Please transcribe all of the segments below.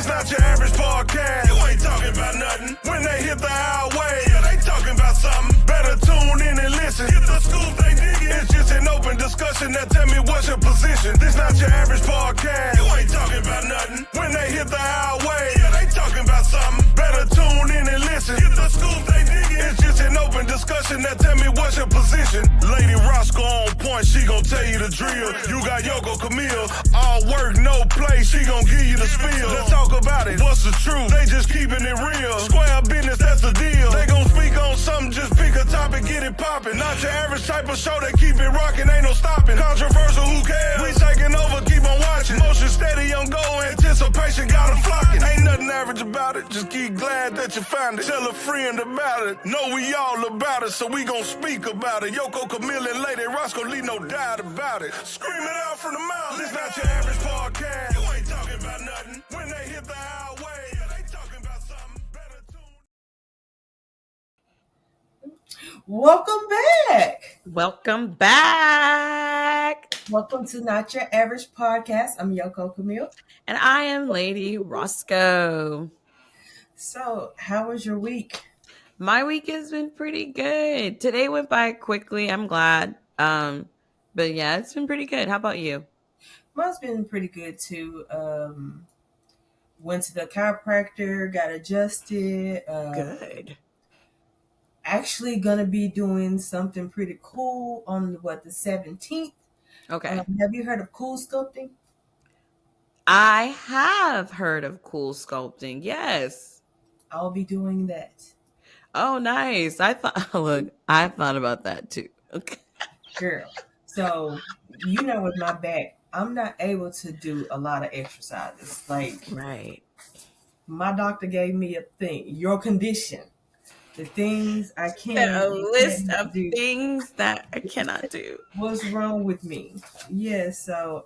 This not your average podcast. You ain't talking about nothing. When they hit the highway, yeah, they talking about something. Better tune in and listen. Get the scoop they digging. It's just an open discussion. Now tell me what's your position. This not your average podcast. You ain't talking about nothing. When they hit the highway, yeah, they talking about something. Better tune in and listen. Get the scoop they digging. It's just an open discussion. Now tell me what's your position. Lady Roscoe on point. She gon' tell you the drill. You got Yoko Camille. All work, no play. She gon' give you the spiel. Let's talk about it. What's the truth? They just keeping it real. Square business, that's the deal. They gon' speak on something, just pick a topic, get it poppin'. Not your average type of show, they keep it rockin', ain't no stopping. Controversial, who cares? We taking over, keep on watching. Motion steady on go, anticipation got 'em flocking. Ain't nothing average about it, just keep glad that you found it. Tell a friend about it, know we all about it, so we gon' speak about it. Yoko, Camille, and Lady Roscoe, leave no doubt about it. Scream it out from the mouth, this not your average podcast. You ain't talking about nothing. When they hit the highway, yeah, they talking about something. Better tune. Welcome back. Welcome back. Welcome to Not Your Average Podcast. I'm Yoko Camille. And I am Lady Roscoe. So, how was your week? My week has been pretty good. Today went by quickly. I'm glad. But yeah, it's been pretty good. How about you? Mine's been pretty good too. Went to the chiropractor, got adjusted. Good. Actually gonna be doing something pretty cool on the 17th. Okay. Have you heard of cool sculpting? I have heard of cool sculpting. Yes. I'll be doing that. Oh, nice. I thought about that too. Okay. Girl. So, with my back, I'm not able to do a lot of exercises. Like, Right. my doctor gave me a thing, your condition, the things I can't A list of do. things that I cannot do. What's wrong with me? Yeah, so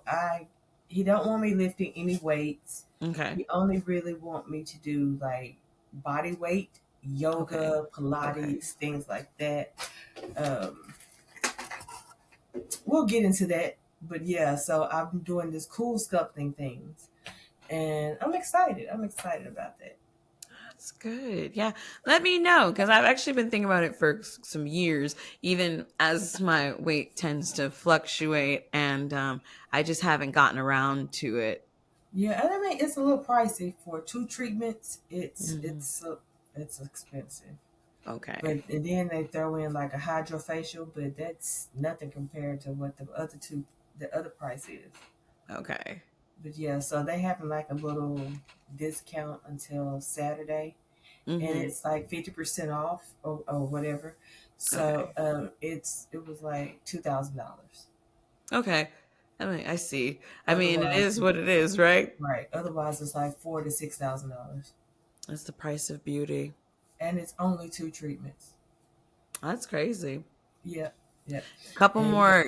he don't want me lifting any weights. Okay. He only really want me to do like body weight, yoga, Pilates, things like that. We'll get into that. But yeah, so I'm doing this cool sculpting things. And I'm excited. I'm excited about that. That's good. Yeah. Let me know, because I've actually been thinking about it for some years, even as my weight tends to fluctuate, and I just haven't gotten around to it. Yeah, and I mean, it's a little pricey for 2 treatments. It's expensive. Okay. But and then they throw in like a hydrofacial, but that's nothing compared to what the other price is. Okay. But yeah, so they have like a little discount until Saturday, and it's like 50% off or whatever. So it was like $2,000. Okay. I mean, I see. I mean, it is what it is, right? Right. Otherwise, it's like $4,000 to $6,000, That's the price of beauty. and it's only 2 treatments. That's crazy. Yeah. Yeah. Couple more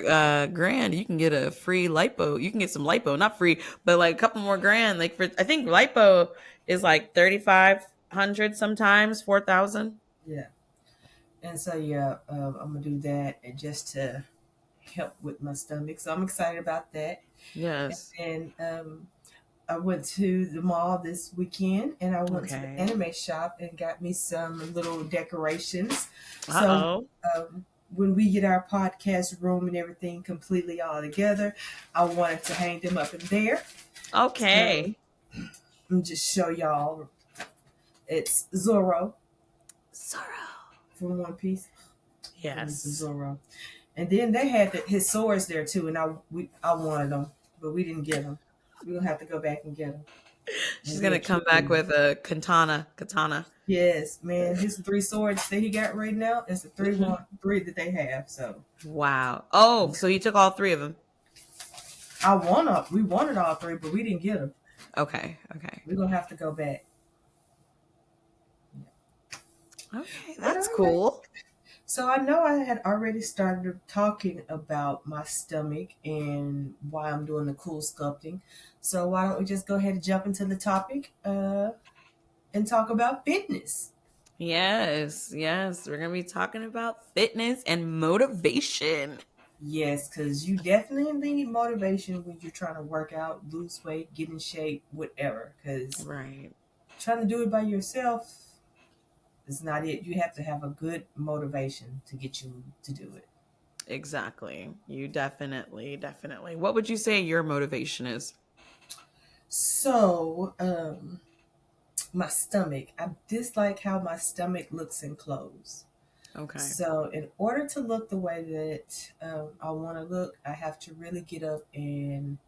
grand, you can get a free lipo. You can get some lipo, not free, but like a couple more grand. Like I think lipo is like 3,500 sometimes, 4,000. Yeah. And so yeah, I'm gonna do that, and just to help with my stomach. So I'm excited about that. Yes. And I went to the mall this weekend, and I went to the Okay. anime shop and got me some little decorations. Uh-oh. So when we get our podcast room and everything completely all together, I wanted to hang them up in there. Okay. So, let me just show y'all. It's Zoro from One Piece. Yes. Zoro. And then they had his swords there too, and I wanted them, but we didn't get them. We're gonna have to go back and get them. She's gonna come back with a katana. Yes, man. His 3 swords that he got right now is the 3 that they have. So Wow. Oh, so you took all 3 of them. we wanted all 3, but we didn't get them. Okay. We're gonna have to go back. Okay, that's cool. So I know I had already started talking about my stomach and why I'm doing the cool sculpting. So why don't we just go ahead and jump into the topic and talk about fitness? Yes. We're gonna be talking about fitness and motivation. Yes, because you definitely need motivation when you're trying to work out, lose weight, get in shape, whatever. Because Right. trying to do it by yourself is not it. You have to have a good motivation to get you to do it. Exactly. You definitely, definitely. What would you say your motivation is? So, my stomach. I dislike how my stomach looks in clothes. Okay. So, in order to look the way that I want to look, I have to really get up and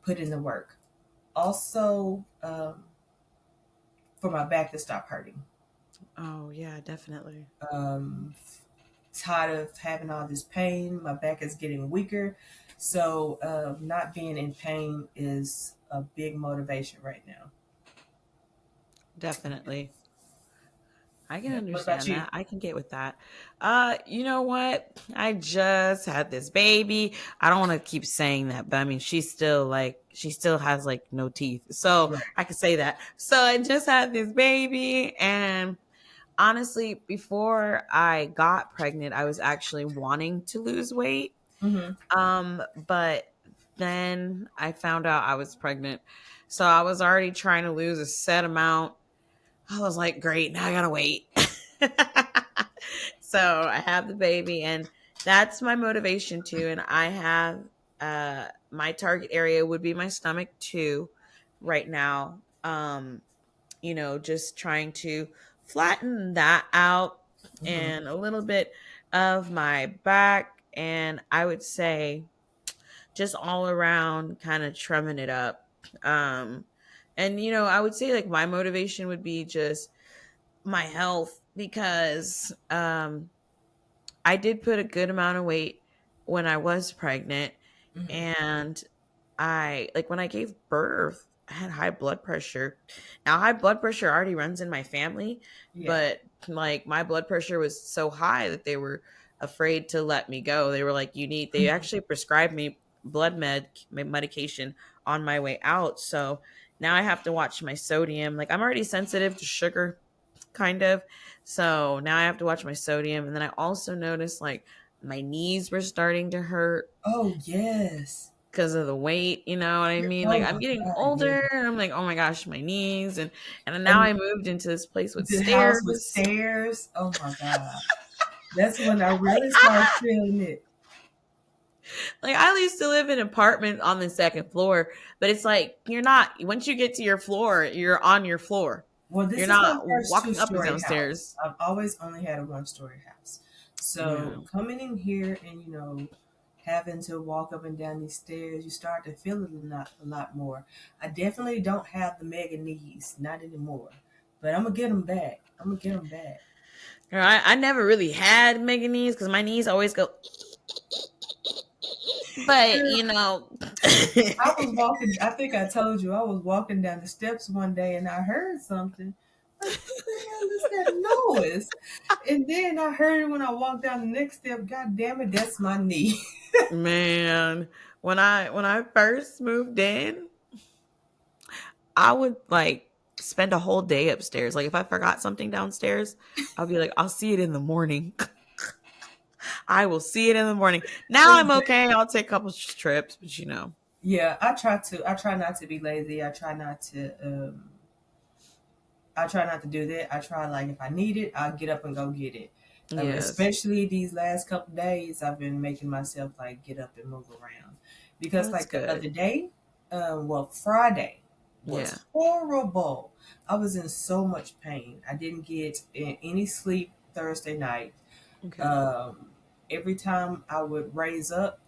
put in the work. Also, for my back to stop hurting. Oh, yeah, definitely. Um, Tired of having all this pain. My back is getting weaker. So, not being in pain is a big motivation right now. Definitely. I can Yeah. What about understand you? that. I can get with that. You know what? I just had this baby. I don't want to keep saying that, but I mean, she still has like no teeth. So Right. I can say that. So I just had this baby. And honestly, before I got pregnant, I was actually wanting to lose weight. Mm-hmm. But then I found out I was pregnant. So I was already trying to lose a set amount. I was like, great, now I gotta wait. So I have the baby, and that's my motivation too. And I have my target area would be my stomach too, right now. Just trying to flatten that out Mm-hmm. and a little bit of my back, and I would say just all around kind of trimming it up. Um, and I would say like my motivation would be just my health because I did put a good amount of weight when I was pregnant, Mm-hmm. and I like when I gave birth, I had high blood pressure. Now high blood pressure already runs in my family, Yeah. but like my blood pressure was so high that they were afraid to let me go. They were like, they Mm-hmm. actually prescribed me medication on my way out. So now I have to watch my sodium. Like I'm already sensitive to sugar, kind of. So now I have to watch my sodium. And then I also noticed like my knees were starting to hurt Oh yes. because of the weight, you know what I mean? Oh Like my I'm getting God. Yeah. older and I'm like, oh my gosh, my knees and now And I moved into this place with the house with stairs. stairs. Oh my God. That's when I really start feeling it. Like I used to live in an apartment on the second floor, but it's like you're not once you get to your floor, you're on your floor. Well, this You're is my not first walking up and two-story down house. stairs. I've always only had a one-story house. Yeah. So coming in here and having to walk up and down these stairs, you start to feel it a lot more. I definitely don't have the mega knees, not anymore. But I'm gonna get them back. I'm gonna get them back. Girl, I never really had mega knees because my knees always go, but I was walking. I think I told you I was walking down the steps one day and I heard something. I said, "What the hell is that noise?" And then I heard it when I walked down the next step. God damn it, that's my knee. man, when I first moved in, I would like spend a whole day upstairs. Like if I forgot something downstairs, I'll be like, I'll see it in the morning. I will see it in the morning. Now I'm okay. I'll take a couple trips, but Yeah, I try to. I try not to be lazy. I try not to. I try not to do that. I try like if I need it, I'll get up and go get it. yes. Especially these last couple days, I've been making myself like get up and move around Well, because that's like the good. other day, Friday Yeah. was horrible. I was in so much pain. I didn't get any sleep Thursday night. Okay. Um, every time I would raise up,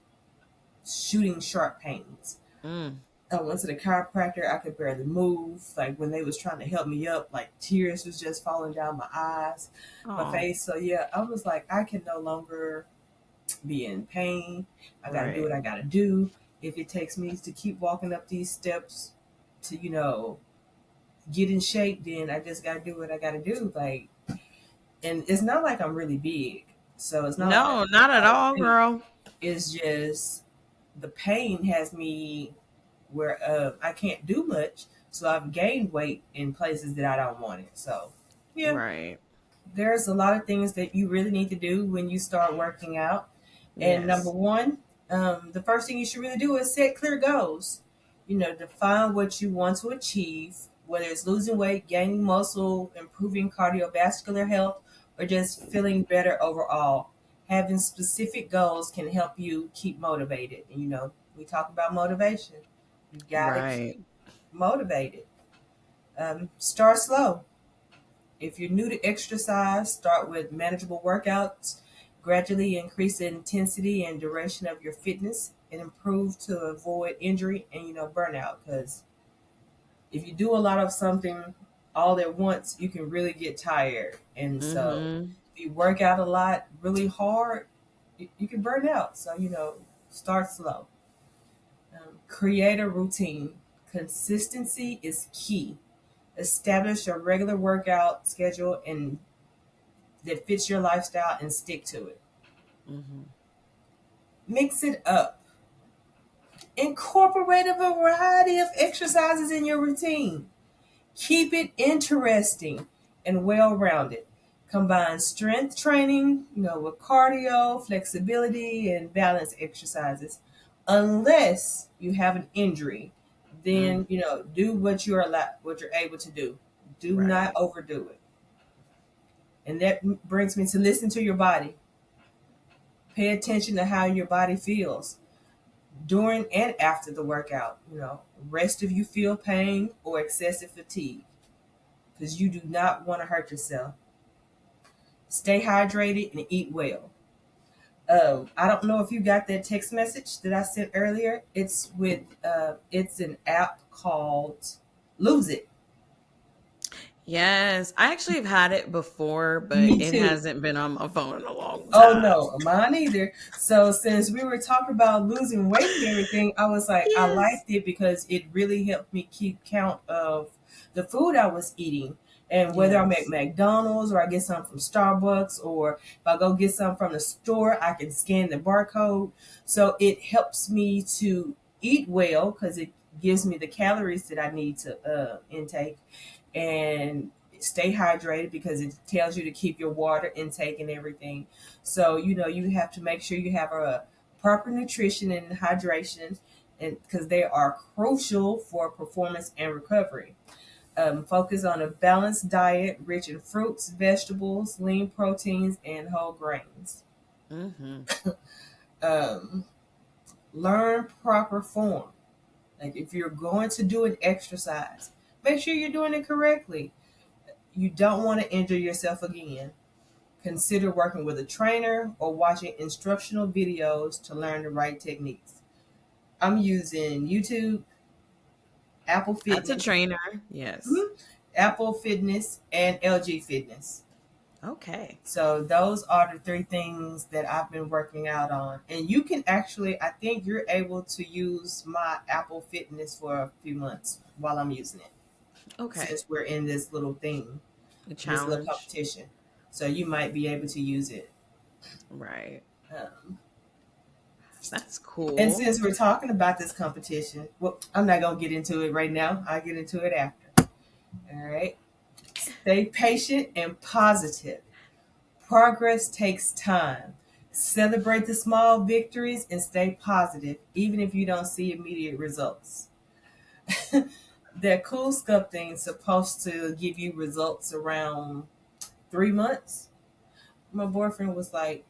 shooting sharp pains. Mm. I went to the chiropractor. I could barely move. Like when they was trying to help me up, like tears was just falling down my eyes, my Oh, face. So yeah, I was like, I can no longer be in pain. I got to do right. what I got to do. If it takes me to keep walking up these steps to get in shape, then I just got to do what I got to do. Like, and it's not like I'm really big, so it's not like I No, gained not a at lot of all, weight. girl. It's just the pain has me where I can't do much. So I've gained weight in places that I don't want it. So yeah, Right. there's a lot of things that you really need to do when you start working out. And number Yes. one, the first thing you should really do is set clear goals. Define what you want to achieve, whether it's losing weight, gaining muscle, improving cardiovascular health, or just feeling better overall. Having specific goals can help you keep motivated. We talk about motivation. You got to Right. keep motivated. Start slow. If you're new to exercise, start with manageable workouts. Gradually increase the intensity and duration of your fitness and improve to avoid injury and burnout. Because if you do a lot of something all at once, you can really get tired. And so, Mm-hmm. if you work out a lot really hard, you can burn out. So start slow. Create a routine. Consistency is key. Establish a regular workout schedule and that fits your lifestyle and stick to it. Mm-hmm. Mix it up. Incorporate a variety of exercises in your routine. Keep it interesting and well rounded. Combine strength training, with cardio, flexibility, and balance exercises. Unless you have an injury, Mm. then do what you're able to do. Do not Right. overdo it. And that brings me to listen to your body. Pay attention to how your body feels during and after the workout. Rest if you feel pain or excessive fatigue, because you do not want to hurt yourself. Stay hydrated and eat well. I don't know if you got that text message that I sent earlier. It's an app called Lose It. Yes. I actually have had it before, but Me it too. hasn't been on my phone in a long Oh time. no, mine either. So since we were talking about losing weight and everything, I was like, I Yes. liked it because it really helped me keep count of the food I was eating. And whether I'm at Yes. McDonald's or I get some from Starbucks or if I go get some from the store, I can scan the barcode. So it helps me to eat well because it gives me the calories that I need to intake and stay hydrated because it tells you to keep your water intake and everything. So, you have to make sure you have a proper nutrition and hydration, and because they are crucial for performance and recovery. Focus on a balanced diet rich in fruits, vegetables, lean proteins, and whole grains. Mm-hmm. Um, Learn proper form. Like if you're going to do an exercise, make sure you're doing it correctly. You don't want to injure yourself again. Consider working with a trainer or watching instructional videos to learn the right techniques. I'm using YouTube, Apple That's a Fitness, trainer. Yes. mhm, Apple Fitness, and LG Fitness. Okay. So those are the three things that I've been working out on. And you can actually, I think you're able to use my Apple Fitness for a few months while I'm using it, Okay. since we're in this little thing, A this little challenge. competition. So you might be able to use it. Right. Um, That's And cool. since we're talking about this competition, well, I'm not going to get into it right now. I'll get into it after. All right. Stay patient and positive. Progress takes time. Celebrate the small victories and stay positive, even if you don't see immediate results. That cool sculpting is supposed to give you results around 3 months. My boyfriend was like,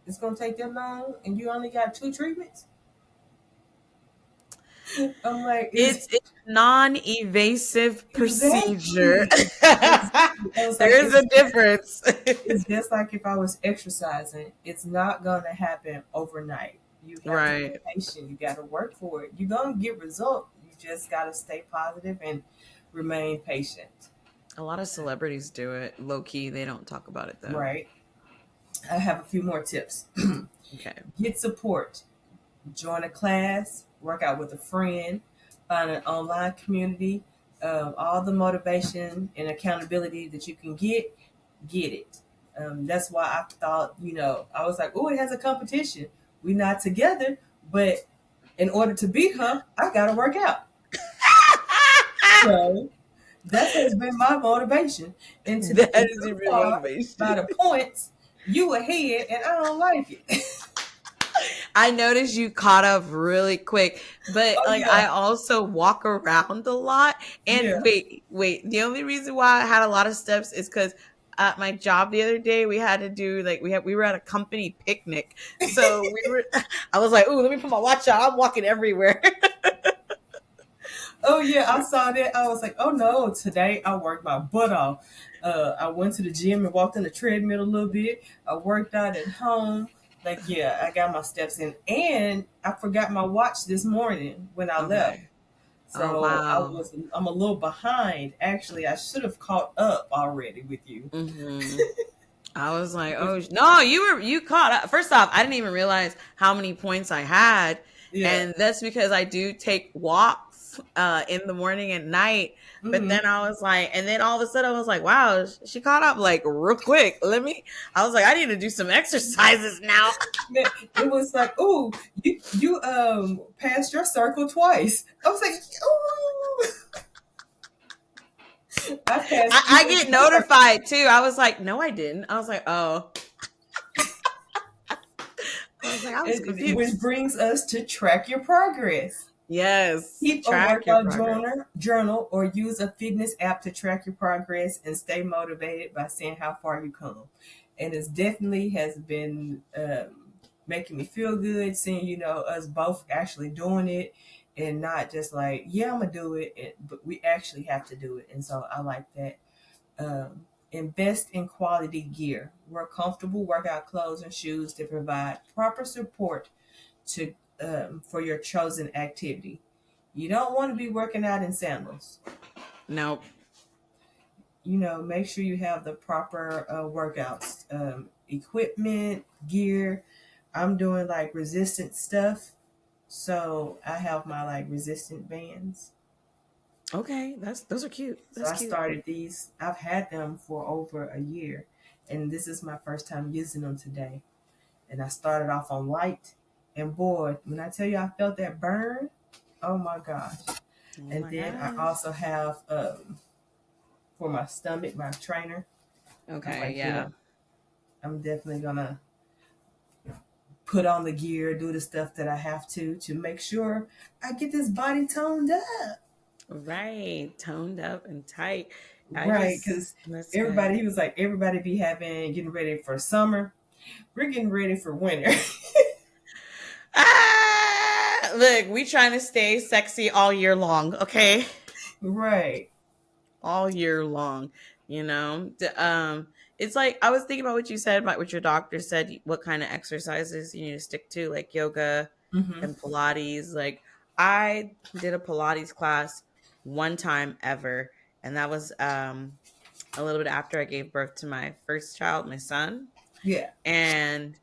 it's going to take that long and you only got 2 treatments? I'm like, It's a non-evasive procedure. exactly. Exactly. I was like, There is a difference. it's just like if I was exercising. It's not gonna happen overnight. You have to be Right. patient. You got to work for it. You're gonna get results. You just got to stay positive and remain patient. A lot of celebrities do it low key. They don't talk about it though. Right. I have a few more tips. Okay. Get support. Join a class. Work out with a friend. Find an online community. All the motivation and accountability that you can get it. That's why I thought, I was like, oh, it has a competition. We're not together, but in order to beat her, I got to work out. So that has been my motivation. And to That is so your real far, by motivation. the points, you ahead, and I don't like it. I noticed you caught up really quick, but Oh like yeah, I also walk around a lot. yeah. And wait, the only reason why I had a lot of steps is because at my job the other day we had to do like we were at a company picnic, so we were. I was like, "Ooh, let me put my watch out. I'm walking everywhere." Oh yeah, I saw that. I was like, oh no, today I worked my butt off. I went to the gym and walked on the treadmill a little bit. I worked out at home. Like, yeah, I got my steps in. And I forgot my watch this morning when I left. Okay. Oh So wow. I'm a little behind. Actually, I should have caught up already with you. Hmm. I was like, oh no, you caught up. First off, I didn't even realize how many points I had, Yeah. and that's because I do take walks in the morning and night. But Hmm. then I was like, and then all of a sudden I was like, wow, she caught up like real quick. Let me. I was like, I need to do some exercises now. Man, it was like, oh, you passed your circle twice. I was like, oh, I passed you I in get my circle. notified too. I was like, no, I didn't. I was like, oh, I was like, I was Which confused. brings us to track your progress. Yes, Keep a track your workout progress. journal or use a fitness app to track your progress and stay motivated by seeing how far you come. And it definitely has been making me feel good seeing, us both actually doing it and not just like, yeah, I'm going to do it, but we actually have to do it. And so I like that. Invest in quality gear. Wear comfortable workout clothes and shoes that provide proper support to for your chosen activity. You don't want to be working out in sandals. Nope. Make sure you have the proper workouts, equipment, gear. I'm doing like resistant stuff, so I have my like resistant bands. Okay, those are cute. So That's I cute. started these. I've had them for over a year, and this is my first time using them today. And I started off on light, and boy, when I tell you I felt that burn, oh my gosh. Oh And my then I gosh. also have for my stomach, my trainer. I'm Okay, like, yeah, yeah. I'm definitely gonna put on the gear, do the stuff that I have to make sure I get this body toned up. Right. Toned up and tight. Right, because That's good. everybody, he was like, everybody be getting ready for summer. We're getting ready for winter. Look, we trying to stay sexy all year long, okay? Right. All year long, you know? It's like I was thinking about what you said about what your doctor said, what kind of exercises you need to stick to, like yoga Mm-hmm. and Pilates. Like I did a Pilates class one time ever, and that was a little bit after I gave birth to my first child, my son. Yeah. And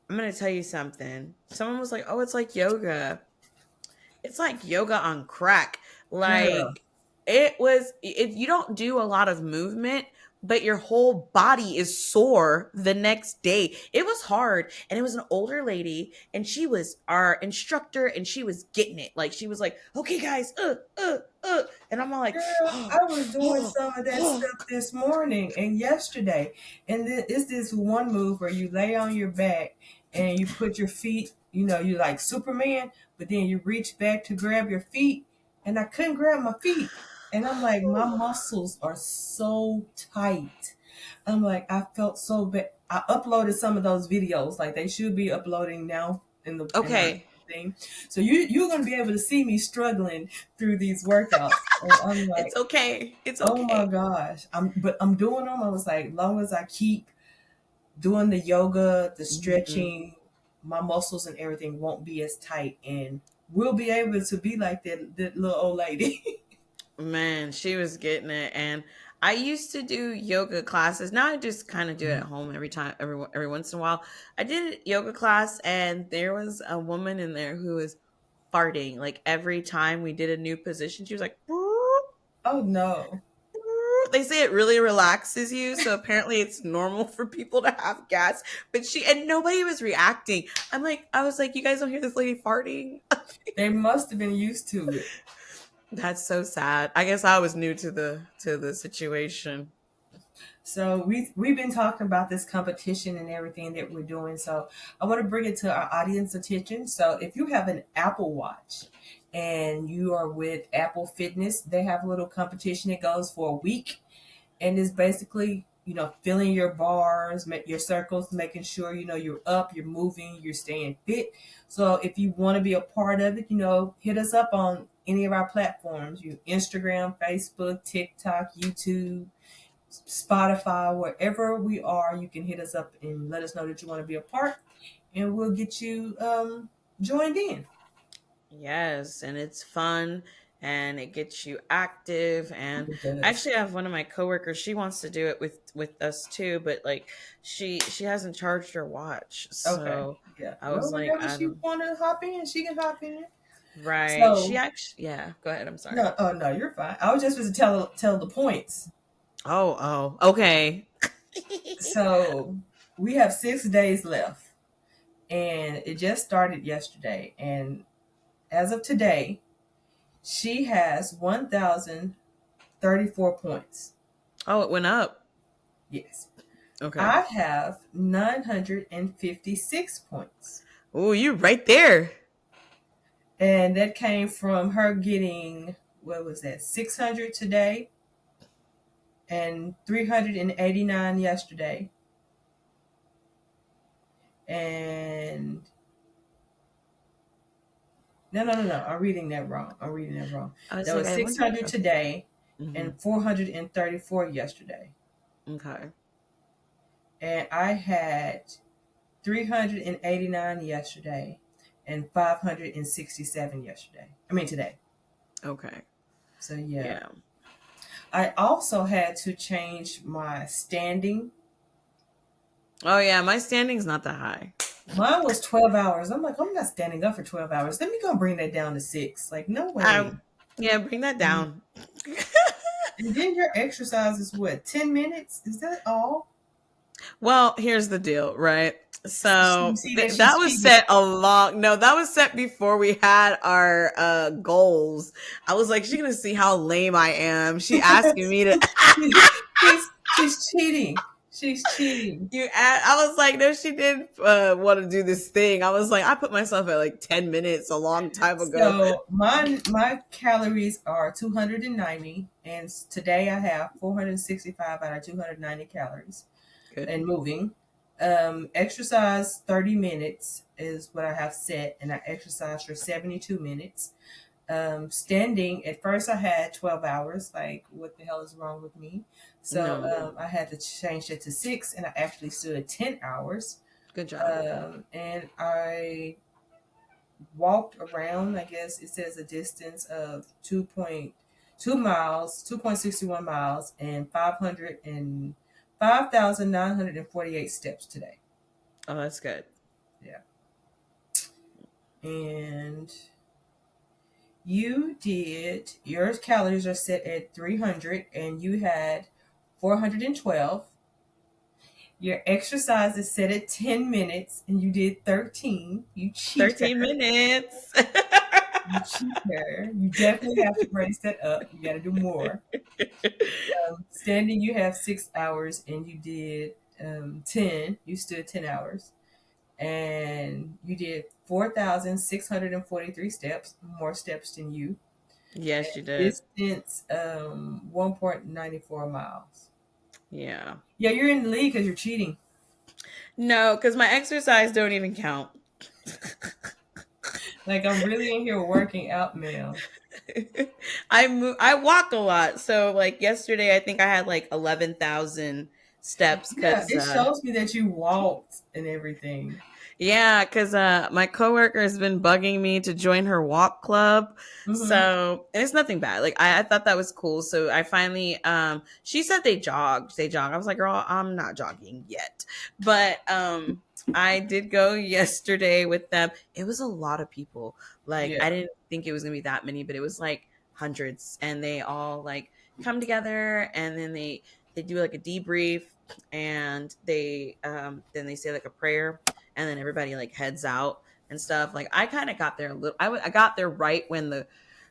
I'm going to tell you something. Someone was like, "Oh, it's like yoga." It's like yoga on crack. Girl. Like you don't do a lot of movement, but your whole body is sore the next day. It was hard. And it was an older lady, and she was our instructor, and she was getting it. Like she was like, okay, guys, and I'm all like, Girl, oh, I was doing oh, some of that oh. stuff this morning and yesterday. And then it's this one move where you lay on your back and you put your feet, you like Superman, but then you reach back to grab your feet. And I couldn't grab my feet. And I'm like, my muscles are so tight. I'm like, I felt so bad. I uploaded some of those videos, like they should be uploading now in my Okay. thing. So you're gonna be able to see me struggling through these workouts. And I'm It's like, okay. It's oh my okay. gosh. I'm doing them. I was like, long as I keep doing the yoga, the Mhm. stretching, my muscles and everything won't be as tight, and we'll be able to be like that little old lady. Man, she was getting it, and I used to do yoga classes. Now I just kind of do it at home every time, every once in a while. I did a yoga class, and there was a woman in there who was farting like every time we did a new position. She was like, "Boop, Oh no. boop." They say it really relaxes you, so apparently it's normal for people to have gas. But and nobody was reacting. I was like, you guys don't hear this lady farting? They must have been used to it. That's so sad. I guess I was new to the situation. So we've been talking about this competition and everything that we're doing. So I want to bring it to our audience attention. So if you have an Apple Watch and you are with Apple Fitness, they have a little competition. It goes for a week, and it's basically filling your bars, your circles, making sure you're up, you're moving, you're staying fit. So if you want to be a part of it, hit us up on any of our platforms: Instagram, Facebook, TikTok, YouTube, Spotify, wherever we are. You can hit us up and let us know that you want to be a part, and we'll get you joined in. Yes, and it's fun and it gets you active. And It I does. actually have one of my coworkers, she wants to do it with us too, but like she hasn't charged her watch. Okay. So Yeah. I Well, was like, whenever I she don't want to hop in, she can hop in. right. She So actually yeah, go ahead, I'm sorry. no, oh no, you're fine. I was just going to tell the points. Oh, okay. So we have 6 days left, and it just started yesterday. And as of today, she has 1,034 points. Oh, it went up. Yes. Okay. I have 956 points. Oh, you right there. And that came from her getting, what was that, 600 today and 389 yesterday. And no. I'm reading that wrong. I was That like, was I wonder. 600 Okay. today Hmm. and 434 yesterday. Okay. And I had 389 yesterday and 567 yesterday. I mean, today. Okay. So, yeah. Yeah. I also had to change my standing. Oh yeah, my standing's not that high. Mine was 12 hours. I'm like, I'm not standing up for 12 hours. Let me go bring that down to 6. Like, no I way. yeah, bring that And down. then your exercise is what, 10 minutes? Is that all? Well, here's the deal, right? You So see that that she's was cheating. set a long no, that was set before we had our goals. I was like, she's gonna see how lame I am. She asking me to she's cheating. She's cheating. I was like, no, she did want to do this thing. I was like, I put myself at like 10 minutes a long time ago. So my calories are 290, and today I have 465 out of 290 calories. Good. And moving. Exercise 30 minutes is what I have set, and I exercise for 72 minutes. Standing, at first I had 12 hours. Like, what the hell is wrong with me? So No. I had to change it to 6, and I actually stood 10 hours. Good job. And I walked around, I guess it says a distance of 2.2 miles, 2.61 miles, and 5,948 steps today. Oh, that's good. Yeah. And your calories are set at 300, and you had 412. Your exercise is set at 10 minutes, and you did 13. You 13 cheater. minutes. You cheater. You definitely have to raise that up. You got to do more. Standing, you have 6 hours, and you did 10. You stood 10 hours. And you did 4,643 steps, more steps than you. Yes, you did. Distance 1.94 miles. Yeah. Yeah, you're in the league because you're cheating. No, because my exercise don't even count. Like, I'm really in here working out now. I walk a lot. So like yesterday I think I had like 11,000 steps Yeah, cuz it shows me that you walked and everything. yeah, cuz my coworker has been bugging me to join her walk club. Mm-hmm. So, and it's nothing bad. Like I thought that was cool. So I finally she said they jogged. They jog. I was like, "Girl, I'm not jogging yet." But I did go yesterday with them. It was a lot of people. Like I Yeah. didn't think it was going to be that many, but it was like hundreds, and they all like come together, and then they do like a debrief, and they then they say like a prayer, and then everybody like heads out and stuff. Like I kind of got there a little. I got there right when the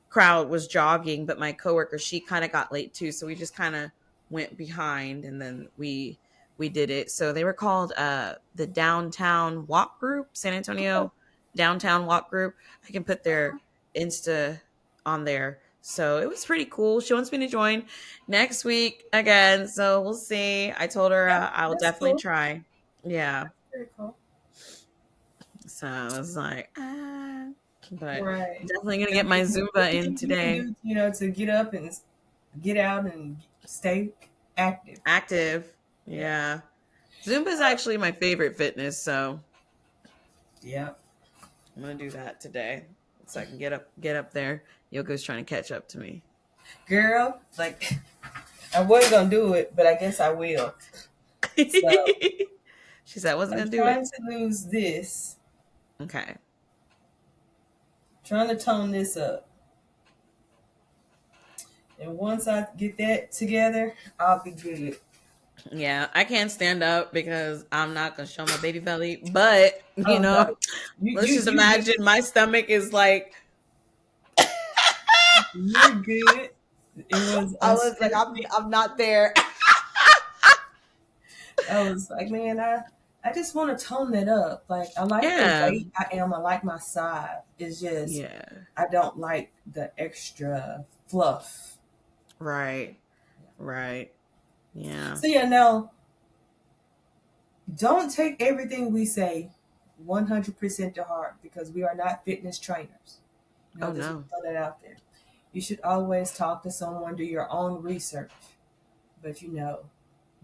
crowd was jogging, but my coworker, she kind of got late too, so we just kind of went behind, and then we did it. So they were called the Downtown Walk Group, San Antonio Downtown Walk Group. I can put their Insta on there. So it was pretty cool. She wants me to join next week again. So we'll see. I told her Yeah, I will that's definitely cool. try. Yeah. Very cool. So I was like, but Right. definitely gonna get my Everything Zumba in you can today. do, to get up and get out and stay active. Active. Yeah. Yeah. Zumba is actually my favorite fitness, so Yeah. I'm gonna do that today. So I can get up there. Yoko's trying to catch up to me. Girl, like I wasn't gonna do it, but I guess I will. So She said I wasn't I'm gonna do trying it. to lose this, Okay. trying to tone this up. And once I get that together, I'll be good. Yeah, I can't stand up because I'm not gonna show my baby belly. But Oh no. let's just You good. imagine my stomach is like You're good. It was I was like, I'm not there. I was like, man, I just want to tone that up. Like, I like the Yeah. weight I am. I like my size. It's just Yeah. I don't like the extra fluff. Right. Right. Yeah. So yeah, now don't take everything we say 100% to heart because we are not fitness trainers. Oh Just no. throw that out there. You should always talk to someone, do your own research. But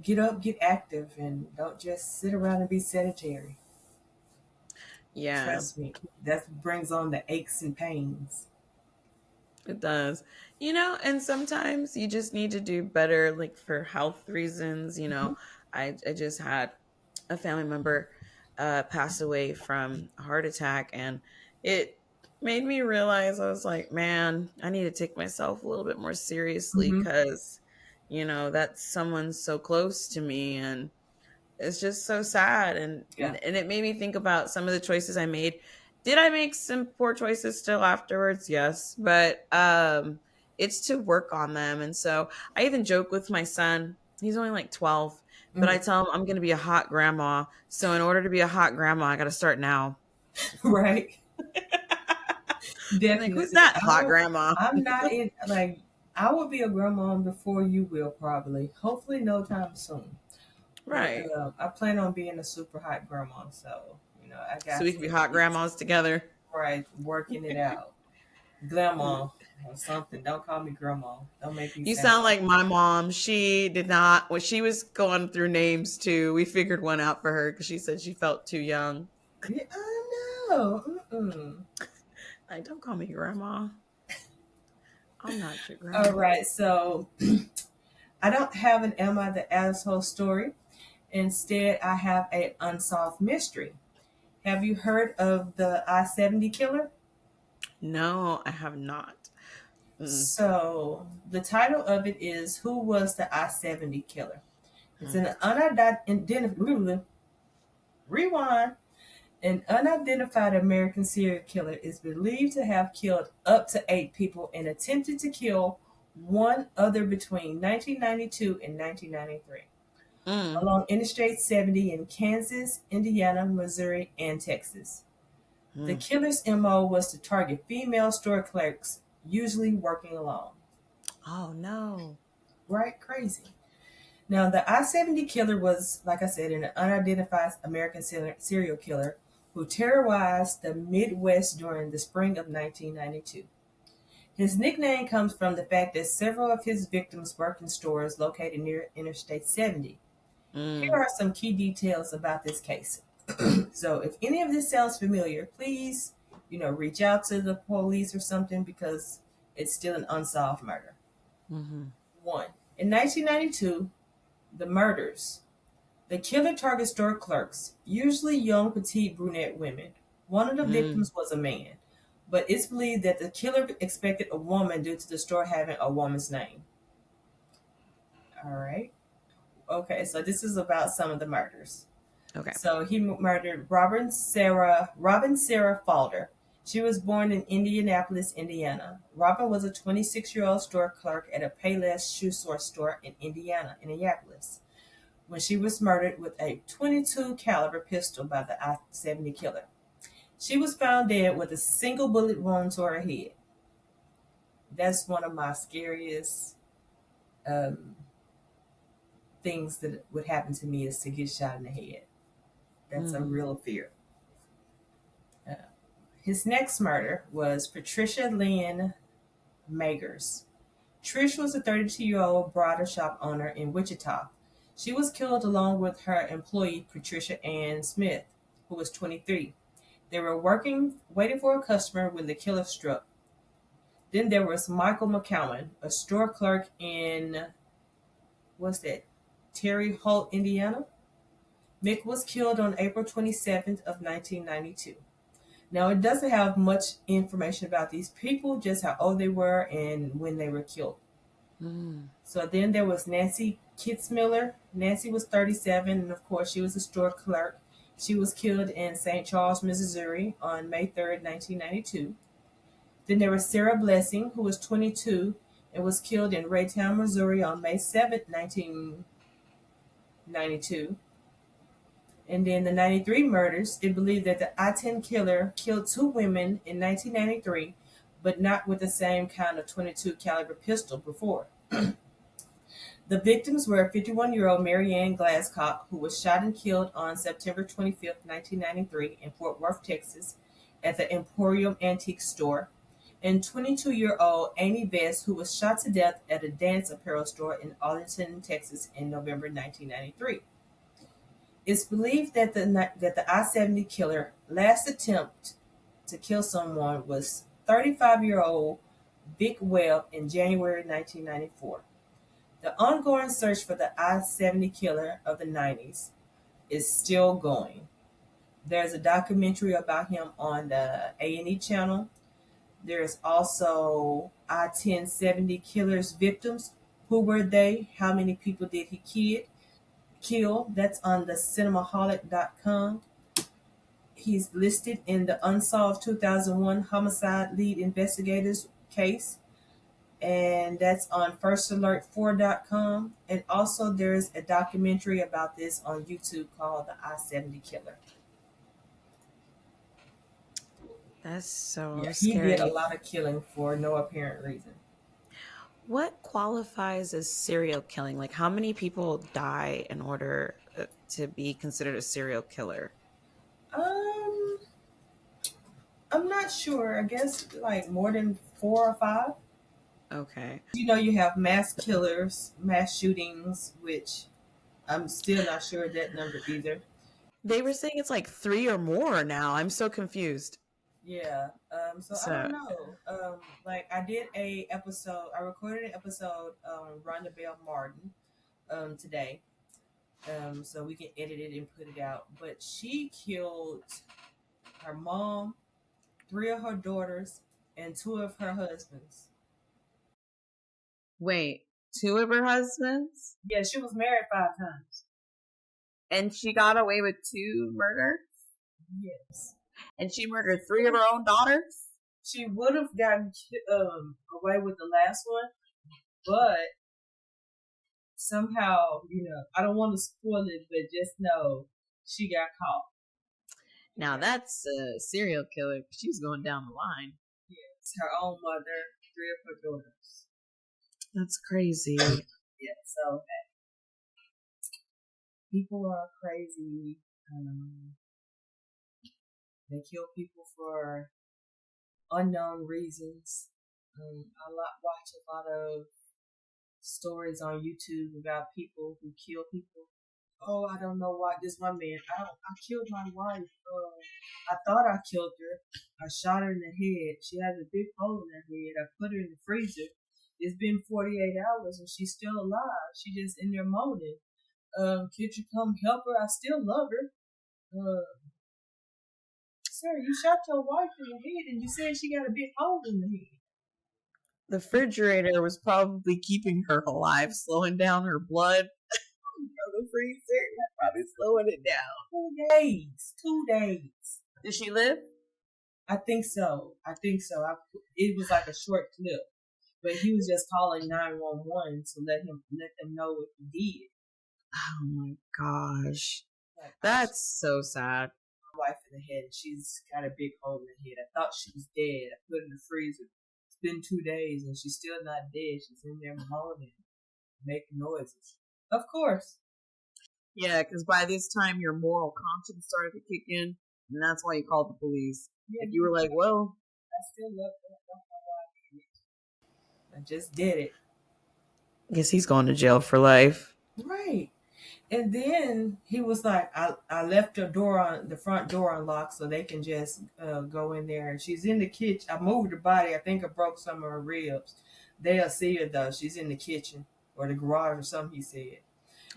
get up, get active, and don't just sit around and be sedentary. Yeah. Trust me, that brings on the aches and pains. It does. And sometimes you just need to do better, like for health reasons. Mhm. I just had a family member pass away from a heart attack, and it made me realize I was like, man, I need to take myself a little bit more seriously Mhm. because, that's someone so close to me, and it's just so sad, and Yeah. and it made me think about some of the choices I made. Did I make some poor choices still afterwards? Yes, but it's to work on them. And so I even joke with my son. He's only like 12, but I Mhm. tell him I'm going to be a hot grandma. So in order to be a hot grandma, I got to start now. Right. I'm like, who's Definitely. that hot grandma? I'm not in like I will be a grandma before you will probably. Hopefully, no time soon. But Right. I plan on being a super hot grandma, so I So got we to can be hot get grandmas together. right working it out. Grandma or something. Don't call me grandma. Don't make me You sound sound like my mom. She did not, when she was going through names too, we figured one out for her because she said she felt too young. yeah, I know. Mm-mm. Like, don't call me grandma. I'm not your All grandma. right, so I don't have an Am I the Asshole story. Instead, I have an unsolved mystery. Have you heard of the I-70 killer? No, I have not. Mm, So, the title of it is Who Was the I-70 Killer? It's mm, an unidentified, rewind. An unidentified American serial killer is believed to have killed up to 8 people and attempted to kill one other between 1992 and 1993 mm, along Interstate 70 in Kansas, Indiana, Missouri, and Texas. The mm. killer's MO was to target female store clerks, usually working alone. Oh no. Right? Crazy. Now, the I-70 killer was, like I said, an unidentified American serial killer who terrorized the Midwest during the spring of 1992. His nickname comes from the fact that several of his victims worked in stores located near Interstate 70. Here Mm, are some key details about this case. So, if any of this sounds familiar, please, reach out to the police or something because it's still an unsolved murder. hmm. One, in 1992, the murders. The killer targets store clerks, usually young, petite brunette women. One of the Mm. victims was a man, but it's believed that the killer expected a woman due to the store having a woman's name. All right. Okay, so this is about some of the murders. Okay. So he murdered Robin Sarah Falder She was born in Indianapolis, Indiana. Robin was a 26-year-old store clerk at a Payless shoe store in Indianapolis, when she was murdered with a .22 caliber pistol by the I-70 killer. She was found dead with a single bullet wound to her head. That's one of my scariest um, things that would happen to me, is to get shot in the head. That's a Mm. real fear. Uh, his next murder was Patricia Lynn Magers. Trish was a 32-year-old bridal shop owner in Wichita. She was killed along with her employee, Patricia Ann Smith, who was 23. They were waiting for a customer when the killer struck. Then there was Michael McCowan, a store clerk in, what's that, Terre Haute, Indiana. Mick was killed on April 27th of 1992. Now, it doesn't have much information about these people, just how old they were and when they were killed. Mm. So then there was Nancy Kitzmiller. Nancy was 37, and of course, she was a store clerk. She was killed in St. Charles, Missouri on May 3rd, 1992. Then there was Sarah Blessing, who was 22 and was killed in Raytown, Missouri on May 7th, 1992. And then the 93 murders, it believed that the I-10 killer killed two women in 1993, but not with the same kind of .22 caliber pistol before. The victims were 51-year-old Mary Ann Glasscock, who was shot and killed on September 25th, 1993 in Fort Worth, Texas, at the Emporium Antique Store, and 22-year-old Amy Vest, who was shot to death at a dance apparel store in Arlington, Texas in November 1993. It's believed that the I-70 killer last attempt to kill someone was 35-year-old Vic Webb in January 1994. The ongoing search for the I-70 killer of the 90s is still going. There's a documentary about him on the A&E channel. There's also I-1070 killer's victims. Who were they? How many people did he kill? That's on the cinemaholic.com. He's listed in the Unsolved 2001 Homicide Lead Investigators case, and that's on firstalert4.com. And also there's a documentary about this on YouTube called The I-70 Killer. That's so Yeah, he did a scary. lot of killing for no apparent reason. What qualifies as serial killing? Like, how many people die in order to be considered a serial killer? Um, I'm not sure. I guess like more than 4 or 5. Okay. You have mass killers, mass shootings, which I'm still not sure of that number either. They were saying it's like 3 or more now. I'm so confused. Yeah. So I So, don't know. Like I did a episode. I recorded an episode on Rhonda Bell Martin today. So we can edit it and put it out. But she killed her mom, 3 of her daughters, and 2 of her husbands. wait, 2 of her husbands? Yeah, she was married 5 times. And she got away with 2 murders? Yes. And she murdered 3 of her own daughters? She would have gotten away with the last one, but somehow, I don't want to spoil it, but just know she got caught. Now that's a serial killer. She's going down the line. Yes, her own mother, 3 of her daughters. That's crazy. Yeah, so people are crazy. They kill people for unknown reasons. Watch a lot of stories on YouTube about people who kill people. Oh, I don't know why. This one man, I killed my wife. I thought I killed her. I shot her in the head. She has a big hole in her head. I put her in the freezer. It's been 48 hours and she's still alive. She just in there moaning. Could you come help her? I still love her. Sir, you shot your wife in the head and you said she got a big hole in the head. The refrigerator was probably keeping her alive, slowing down her blood from the freezer. Probably slowing it down. 2 days. 2 days. Did she live? I think so. I think so. It was like a short clip, but he was just calling 911 to let them know what he did. Oh my gosh. Like I shot That's so sad. my wife in the head, and she's got a big hole in the head. I thought she was dead. I put her in the freezer. It's been 2 days, and she's still not dead. She's in there moaning, making noises. Of course. Yeah, because by this time your moral conscience started to kick in, and that's why you called the police. Yeah, Like you were like, well, I still love her. I don't know why I did it. I just did it. I guess he's going to jail for life. Right. And then he was like, I left the front door unlocked so they can just go in there. And she's in the kitchen. I moved her body. I think I broke some of her ribs. They'll see her though. She's in the kitchen or the garage or something, he said.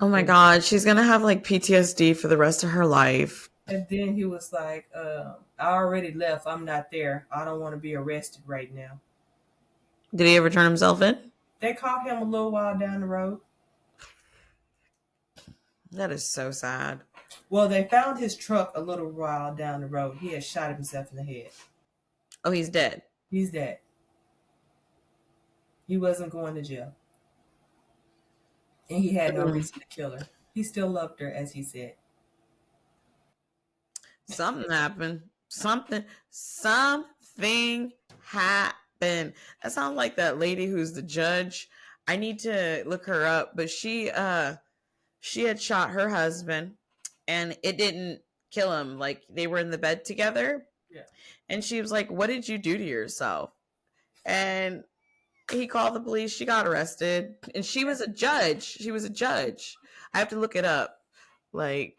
Oh my And, god, she's gonna have like PTSD for the rest of her life. and then he was like, I already left. I'm not there. I don't want to be arrested right now. Did he ever turn himself in? They caught him a little while down the road. That is so sad. Well, they found his truck a little while down the road. He had shot himself in the head. Oh, he's dead. He's dead. He wasn't going to jail. And he had no reason to kill her. He still loved her, as he said. Something happened. Something happened. That sounds like that lady who's the judge. I need to look her up, but she had shot her husband and it didn't kill him. Like they were in the bed together. Yeah. And she was like, "What did you do to yourself?" And he called the police. She got arrested. And she was a judge. She was a judge. I have to look it up. Like,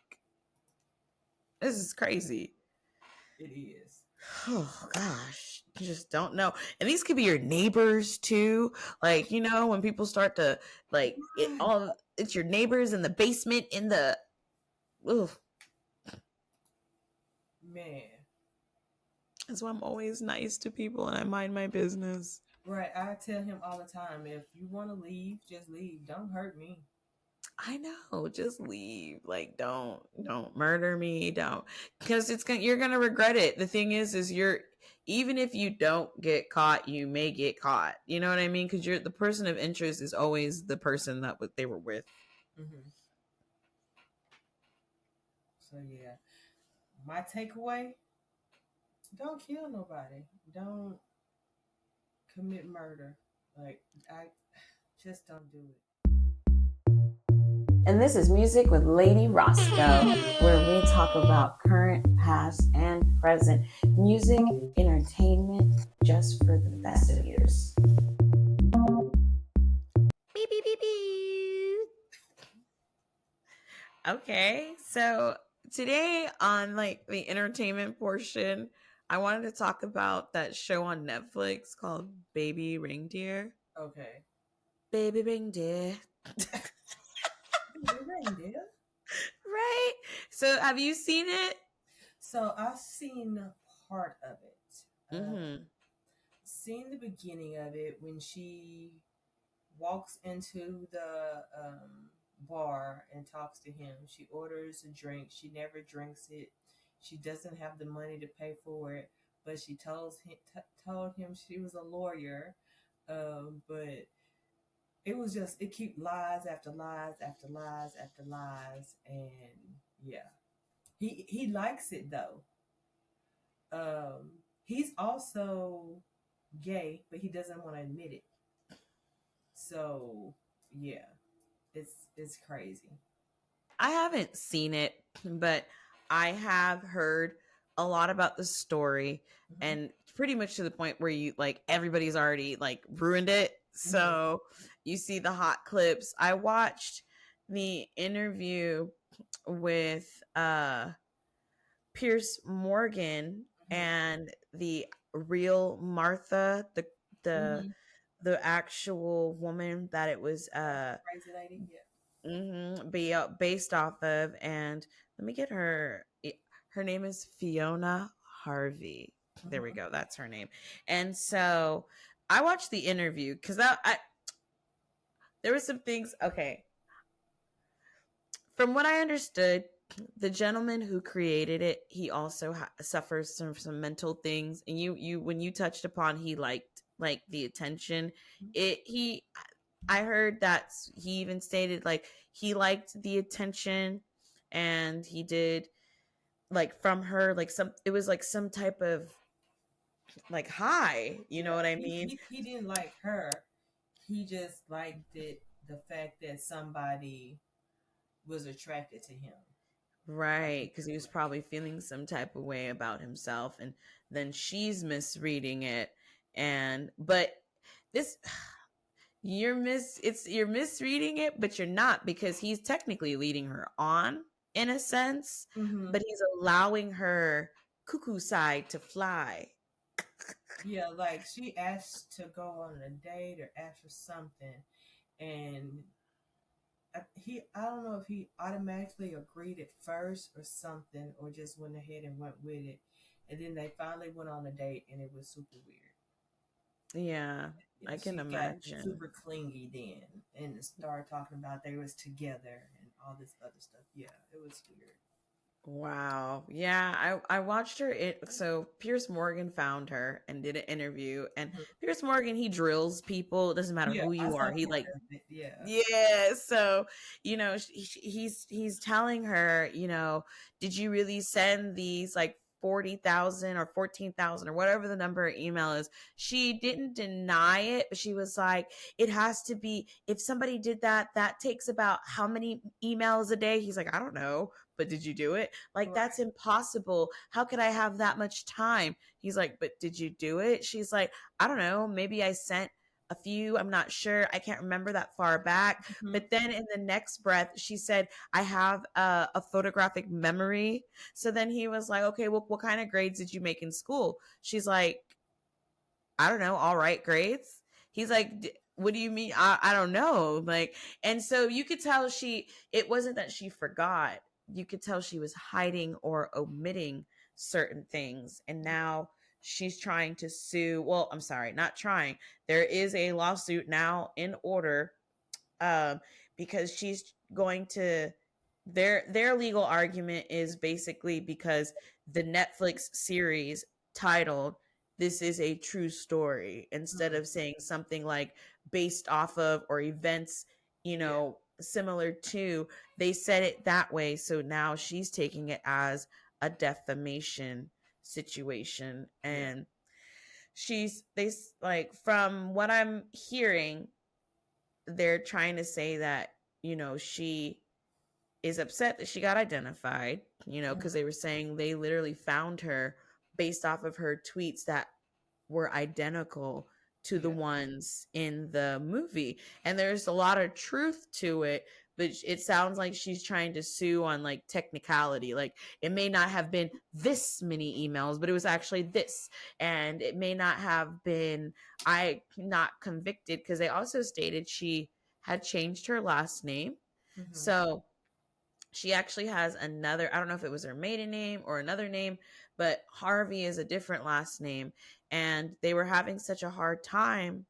this is crazy. It is. Oh gosh, you just don't know. And these could be your neighbors too. Like, you know, when people start to like it's your neighbors in the basement in the ooh. Man. That's why I'm always nice to people and I mind my business. Right. I tell him all the time, if you want to leave, just leave. Don't hurt me. I know, just leave. Like don't murder me. Don't because you're gonna regret it. The thing is you're even if you don't get caught, you may get caught. You know what I mean? Because you're the person of interest is always the person that they were with. Mm-hmm. So yeah, my takeaway: don't kill nobody. Don't commit murder. Like I just don't do it. And this is Music with Lady Roscoe, where we talk about current, past, and present music, entertainment, just for the best ears. Beep, beep, beep, beep. Okay, so today on like the entertainment portion, I wanted to talk about that show on Netflix called Baby Reindeer. Okay. Baby Reindeer. Baby Reindeer. Right? So have you seen it? So I've seen part of it. Mm-hmm. Seen the beginning of it when she walks into the bar and talks to him. She orders a drink. She never drinks it. She doesn't have the money to pay for it, but she told him she was a lawyer. But it was just it keep lies after lies after lies after lies, and yeah, he likes it though. He's also gay, but he doesn't want to admit it. So yeah, it's crazy. I haven't seen it, but I have heard a lot about the story Mm-hmm. and pretty much to the point where you like everybody's already like ruined it. Mm-hmm. So you see the hot clips. I watched the interview with Pierce Morgan and the real Martha, the Mm-hmm. the actual woman that it was Crazy lady. Yeah. be based off of. And let me get her. Her name is Fiona Harvey. There we Mm-hmm. go. That's her name. And so I watched the interview because there were some things. Okay, from what I understood, the gentleman who created it, he also suffers some mental things. And you when you touched upon he liked like the attention, it he I heard that he even stated like he liked the attention, and he did like from her like some it was like some type of like high, you know Yeah, what I he, mean? he he didn't like her. He just liked it, the fact that somebody was attracted to him. I Right, think because he that's was what it probably feeling some type of way about himself, and then she's misreading it. And but this you're misreading it, but you're not, because he's technically leading her on in a sense, is. but he's allowing her cuckoo side to fly. Yeah, like she asked to go on a date or asked for something, and I don't know if he automatically agreed at first or something, or just went ahead and went with it, and then they finally went on a date, and it was super weird. Yeah, Yeah, I can she got imagine. super clingy then, and started talking about they was together and all this other stuff. Yeah, it was weird. Wow. Yeah, I watched her so Pierce Morgan found her and did an interview, and Mhm. Pierce Morgan, he drills people, it doesn't matter Yeah, who I you saw are. He part like of it. Yeah. yeah, so he's telling her, did you really send these like 40,000 or 14,000 or whatever the number of email is? She didn't deny it, but she was like, it has to be, if somebody did that, that takes about how many emails a day? He's like, I don't know, but did you do it? Like, that's Right. impossible. How could I have that much time? He's like, but did you do it? She's like, I don't know. Maybe I sent a few. I'm not sure. I can't remember that far back. Hmm. But then in the next breath, she said, I have a photographic memory. So then he was like, okay, well, what kind of grades did you make in school? She's like, I don't know, all right grades. He's like, what do you mean? I don't know. Like, and so you could tell it wasn't that she forgot. You could tell she was hiding or omitting certain things. And now she's trying to sue. Well, I'm sorry, not trying. There is a lawsuit now in order, um, because she's going to their legal argument is basically because the Netflix series titled "This is a True Story" instead Hmm. of saying something like based off of or events, Yeah. similar to, they said it that way. So now she's taking it as a defamation situation. Yeah. And like, from what I'm hearing, they're trying to say that, she is upset that she got identified, because Hmm. they were saying they literally found her based off of her tweets that were identical to the Yeah. ones in the movie. And there's a lot of truth to it, but it sounds like she's trying to sue on like technicality. Like, it may not have been this many emails, but it was actually this. And it may not have been, I not convicted, because they also stated she had changed her last name. Hmm. So she actually has another, I don't know if it was her maiden name or another name, but Harvey is a different last name. And they were having such a hard time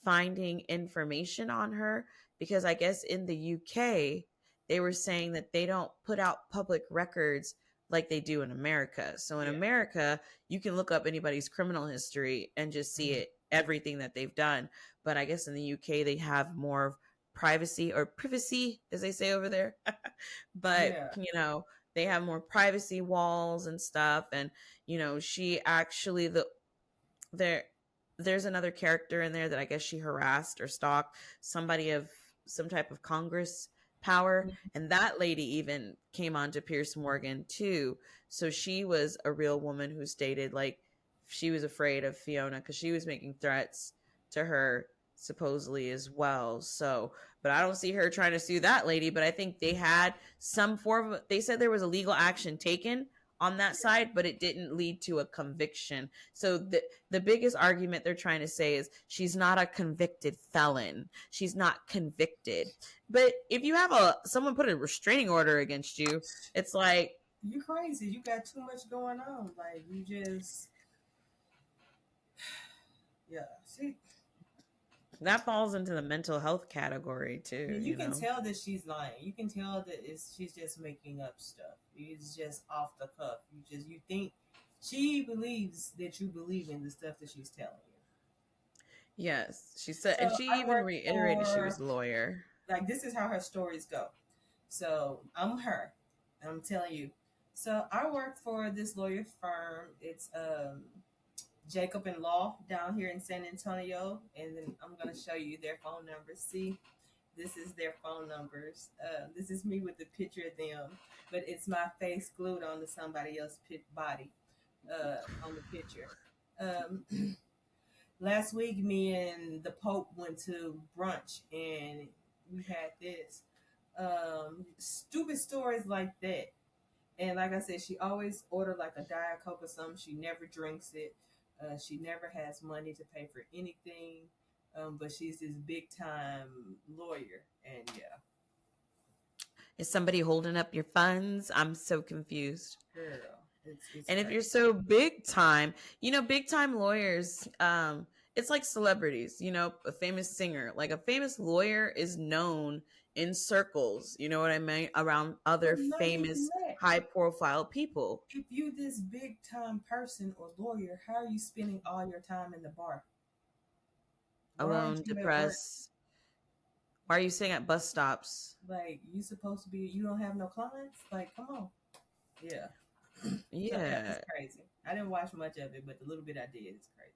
finding information on her, because I guess in the UK, they were saying that they don't put out public records like they do in America. So in Yeah. America, you can look up anybody's criminal history and just see Hmm. it, everything that they've done. But I guess in the UK, they have more of privacy, or privacy, as they say over there. But, Yeah. they have more privacy walls and stuff. And, she actually, there there's another character in there that I guess she harassed or stalked somebody of some type of Congress power, and that lady even came on to Pierce Morgan too. So she was a real woman who stated like she was afraid of Fiona because she was making threats to her supposedly as well. So, but I don't see her trying to sue that lady. But I think they had some form of, they said there was a legal action taken on that side, but it didn't lead to a conviction. So the biggest argument they're trying to say is she's not a convicted felon. She's not convicted. But if you have someone put a restraining order against you, it's like, You crazy. You got too much going on. Like you just, yeah. See, that falls into the mental health category too, You you can know? tell that she's lying. You can tell that she's just making up stuff. It's just off the cuff. You think she believes that you believe in the stuff that she's telling you. Yes. She said, So and she I even work reiterated she was for a lawyer. like this is how her stories go. So I'm her. I'm telling you. So I work for this lawyer firm. It's Jacob and Law down here in San Antonio, and then I'm gonna show you their phone numbers. See, this is their phone numbers. This is me with the picture of them, but it's my face glued onto somebody else's body on the picture. Um, last week, me and the Pope went to brunch, and we had this stupid stories like that. And like I said, she always ordered like a Diet Coke or something. She never drinks it. She never has money to pay for anything. But she's this big time lawyer. And yeah, Is somebody holding up your funds? I'm so confused. girl, it's And if crazy. you're so big time, big time lawyers, it's like celebrities, a famous singer, like a famous lawyer is known in circles, you know what I mean, around other But not even famous that. high profile people. If you this big time person or lawyer, how are you spending all your time in the bar? Why aren't Alone, you at work? depressed. Why are you sitting at bus stops? Like you supposed to be? You don't have no clients? Like, come on. Yeah. So yeah, it's Yeah, crazy. I didn't watch much of it, but the little bit I did, it's crazy.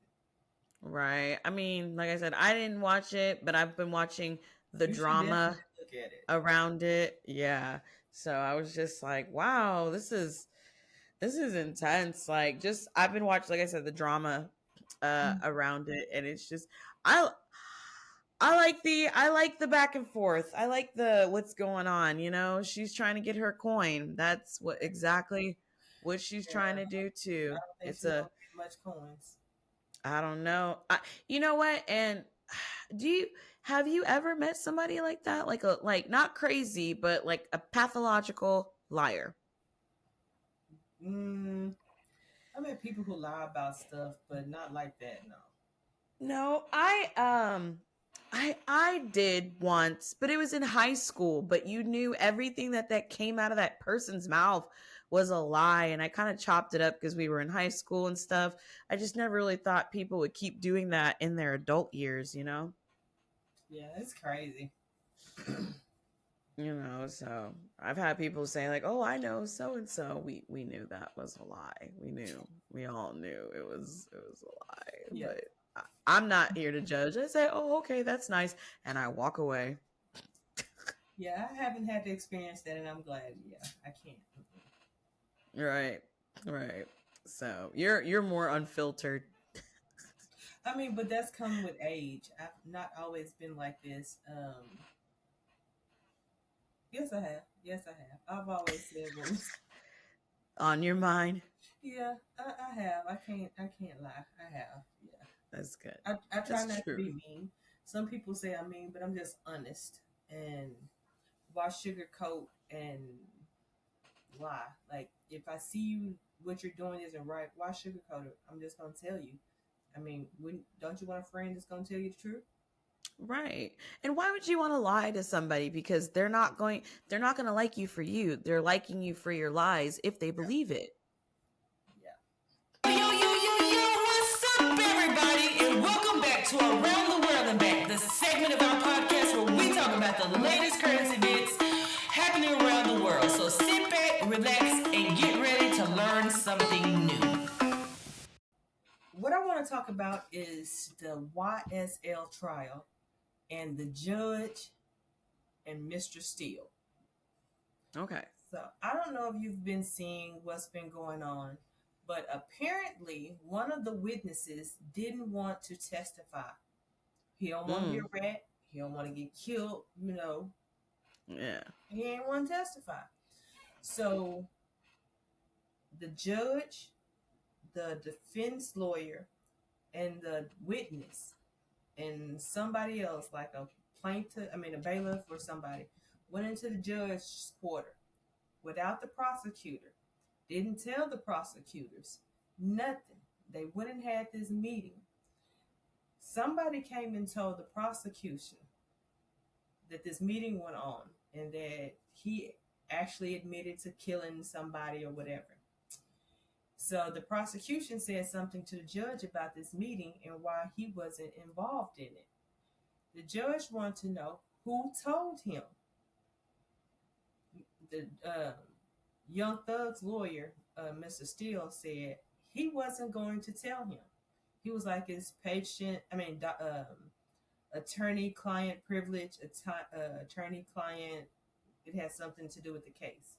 right. I mean, like I said, I didn't watch it, but I've been watching the You should definitely drama look at it. around it. Yeah. So I was just like, wow, this is intense. Like, just I've been watching, like I said, the drama around it, and it's just I I like the back and forth. I like the what's going on. She's trying to get her coin. That's exactly what she's trying Yeah, to do I too. don't think It's she's a gonna get much coins. I don't know. You know what? And do you have you ever met somebody like that? Like not crazy, but like a pathological liar. Mm, I met people who lie about stuff, but not like that. No. No, I did once, but it was in high school, but you knew everything that came out of that person's mouth was a lie, and I kind of chopped it up because we were in high school and stuff. I just never really thought people would keep doing that in their adult years. Yeah, it's crazy. So I've had people say like, "Oh, I know so and so." We knew that was a lie. We all knew it was a lie. Yeah, But I'm not here to judge. I say, "Oh, okay, that's nice," and I walk away. yeah. I haven't had to experience that, and I'm glad. Yeah, I can't. Mm-mm. Right, right. So you're more unfiltered. I mean, but that's come with age. I've not always been like this. Yes, I have. Yes, I have. I've always said what was. On your mind. Yeah, I have. I can't. I can't lie. I have. Yeah. That's good. I try That's not to be true. mean. Some people say I'm mean, but I'm just honest. And why sugarcoat and lie? Like if I see you, what you're doing isn't right. Why sugarcoat it? I'm just gonna tell you. I mean, don't you want a friend that's gonna tell you the truth? Right. And why would you want to lie to somebody? Because they're not going to like you for you. They're liking you for your lies if they Yeah. believe it. Yeah. What's up, everybody? And welcome back to Around the World and Back, the segment of our podcast where we talk about the latest current events happening around the world. So sit back, relax, and get ready to learn something new. What I want to talk about is the YSL trial and the judge and Mr. Steele. Okay. So I don't know if you've been seeing what's been going on, but apparently one of the witnesses didn't want to testify. He don't want to be a Mm, rat. He don't want to get killed. yeah. He ain't want to testify. So the judge, the defense lawyer, and the witness, and somebody else, like a plaintiff, I mean a bailiff or somebody, went into the judge's quarter without the prosecutor. Didn't tell the prosecutors nothing. They went and had this meeting. Somebody came and told the prosecution that this meeting went on and that he actually admitted to killing somebody or whatever. So the prosecution said something to the judge about this meeting and why he wasn't involved in it. The judge wanted to know who told him. The Young Thug's lawyer, Mr. Steele, said he wasn't going to tell him. He was like his attorney-client privilege, attorney-client. It has something to do with the case.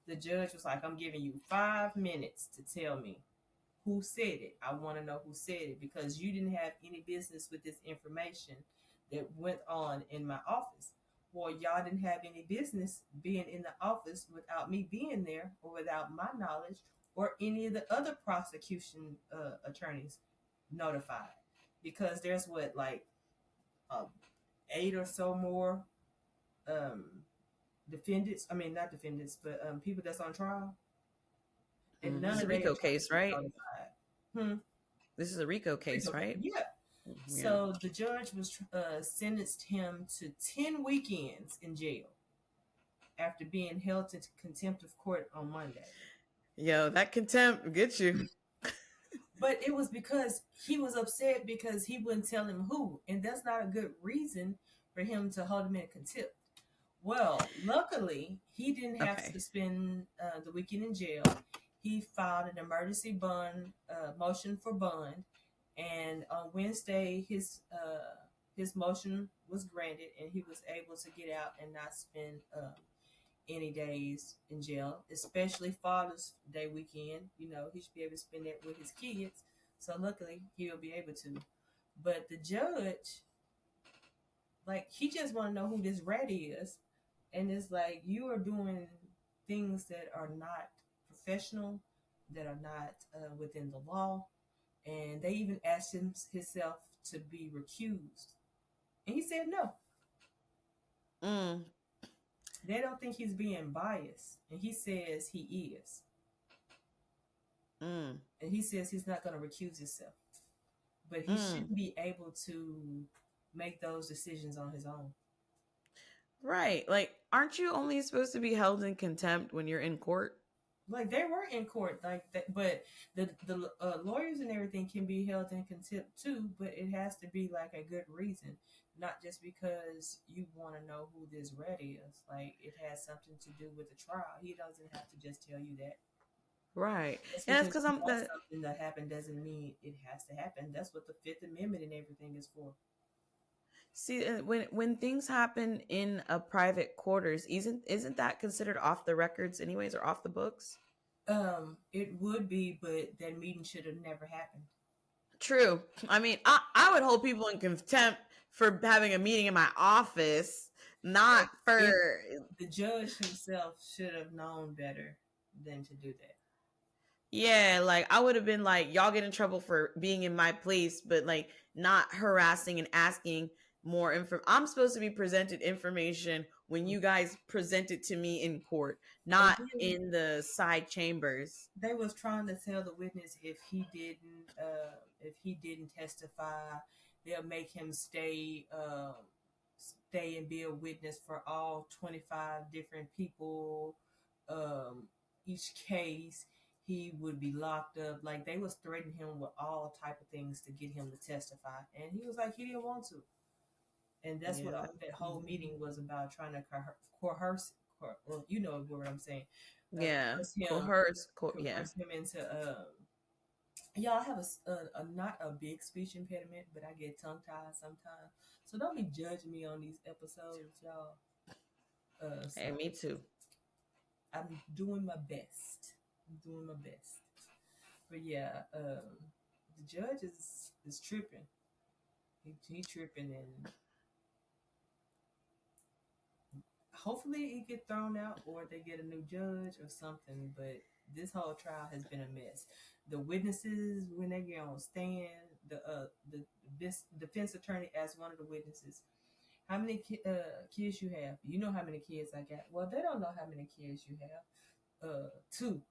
The judge was like, I'm giving you 5 minutes to tell me who said it. I want to know who said it because you didn't have any business with this information that went on in my office. Well, y'all didn't have any business being in the office without me being there or without my knowledge or any of the other prosecution attorneys notified. Because there's uh, 8 or so more defendants. I mean, not defendants, but people that's on trial. And This none is a of their RICO attorneys case, right? notified. Hmm. This is a RICO case, right? Yeah. Yeah. So the judge was sentenced him to 10 weekends in jail after being held in contempt of court on Monday. Yo, that contempt gets you. But it was because he was upset because he wouldn't tell him who. And that's not a good reason for him to hold him in contempt. Well, luckily, he didn't have Okay. to spend the weekend in jail. He filed an emergency bond motion for bond, and on Wednesday, his motion was granted, and he was able to get out and not spend any days in jail, especially Father's Day weekend. You know, he should be able to spend that with his kids. So luckily, he'll be able to. But the judge, like, he just want to know who this rat is. And it's like, you are doing things that are not professional, that are not within the law. And they even asked himself to be recused. And he said no. Mm, They don't think he's being biased. And he says he is. mm, And he says he's not going to recuse himself. But he mm. shouldn't be able to make those decisions on his own. Right. Like, aren't you only supposed to be held in contempt when you're in court? Like, they were in court like that, but the lawyers and everything can be held in contempt too, but it has to be like a good reason, not just because you want to know who this rat is. Like, it has something to do with the trial. He doesn't have to just tell you that. Right. Just And that's because because you I'm want the something to happen doesn't mean it has to happen. That's what the Fifth Amendment and everything is for. see when things happen in a private quarters, isn't that considered off the records anyways or off the books? It would be, but that meeting should have never happened. True. I mean, I would hold people in contempt for having a meeting in my office, not Like, if for the judge himself should have known better than to do that. yeah, like I would have been like, y'all get in trouble for being in my place, but like not harassing and asking more info. I'm supposed to be presented information when you guys present it to me in court, And not then in the side chambers. they was trying to tell the witness if he didn't testify, they'll make him stay and be a witness for all 25 different people. Each case he would be locked up. Like, they was threatening him with all type of things to get him to testify, and he was like he didn't want to. And that's what Yeah. that whole meeting was about, trying to coerce. Well, you know what I'm saying. Yeah. Coerce him, Coerce. Yeah. coerce him into. Yeah, I have a not a big speech impediment, but I get tongue tied sometimes. So don't be judging me on these episodes, y'all. Hey, So me too. I'm doing my best. I'm doing my best. But yeah, the judge is tripping. He tripping, and hopefully he get thrown out or they get a new judge or something. But this whole trial has been a mess. The witnesses, when they get on stand, the defense attorney asked one of the witnesses, how many kids you have? You know how many kids I got? Well, they don't know how many kids you have. 2.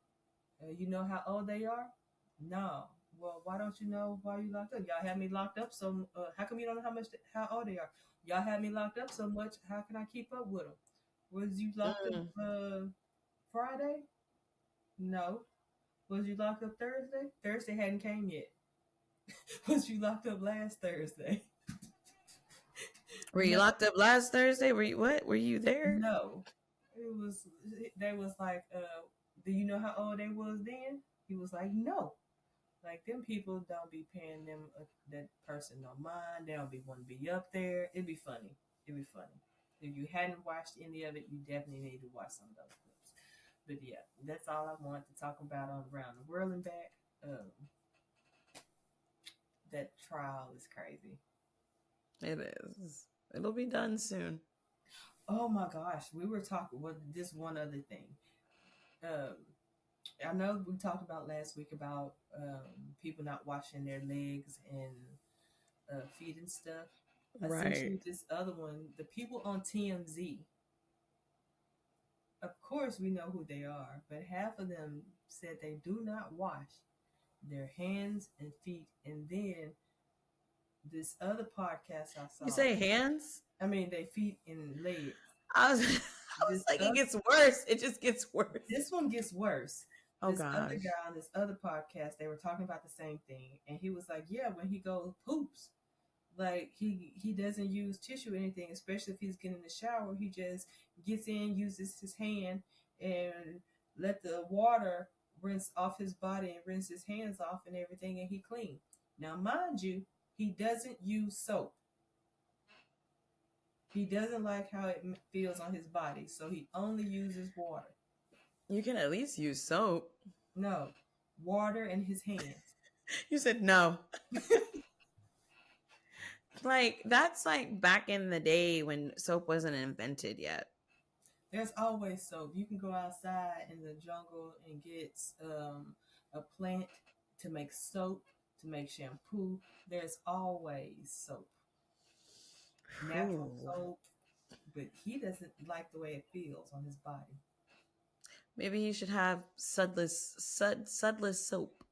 You know how old they are? No. Well, why don't you know why you locked up? Y'all had me locked up, so how come you don't know how old they are? Y'all had me locked up so much. How can I keep up with them? Was you locked up Mm. Friday? No. Was you locked up Thursday? Thursday hadn't came yet. Was you locked up last Thursday? Were you No. locked up last Thursday? Were you what? Were you there? No. It was. They was like, do you know how old they was then? He was like, no. Like them people don't be paying them that person no mind. They don't be want to be up there. It'd be funny. It'd be funny. If you hadn't watched any of it, you definitely need to watch some of those clips. But yeah, that's all I wanted to talk about on Around the World and Back. That trial is crazy. It is. It'll be done soon. Oh my gosh, we were talking. Well, this one other thing. I know we talked about last week about people not washing their legs and feet and stuff. I sent you Right. this other one. The people on TMZ, of course, we know who they are, but half of them said they do not wash their hands and feet. And then this other podcast I You saw, say hands? I mean, their feet and legs. I was I was This like, it other, gets worse. It just gets worse. this one gets worse. Oh This other gosh. guy on this other podcast, they were talking about the same thing, and he was like, "Yeah, when he goes poops, like he doesn't use tissue or anything, especially if he's getting in the shower. He just gets in, uses his hand, and let the water rinse off his body and rinse his hands off and everything, and he clean. Now, mind you, he doesn't use soap. He doesn't like how it feels on his body, so he only uses water. You can at least use soap. No, water in his hands. You said no. Like that's like back in the day when soap wasn't invented yet. There's always soap. You can go outside in the jungle and get a plant to make soap, to make shampoo. There's always soap, natural Ooh. soap, but he doesn't like the way it feels on his body. Maybe he should have sudless soap.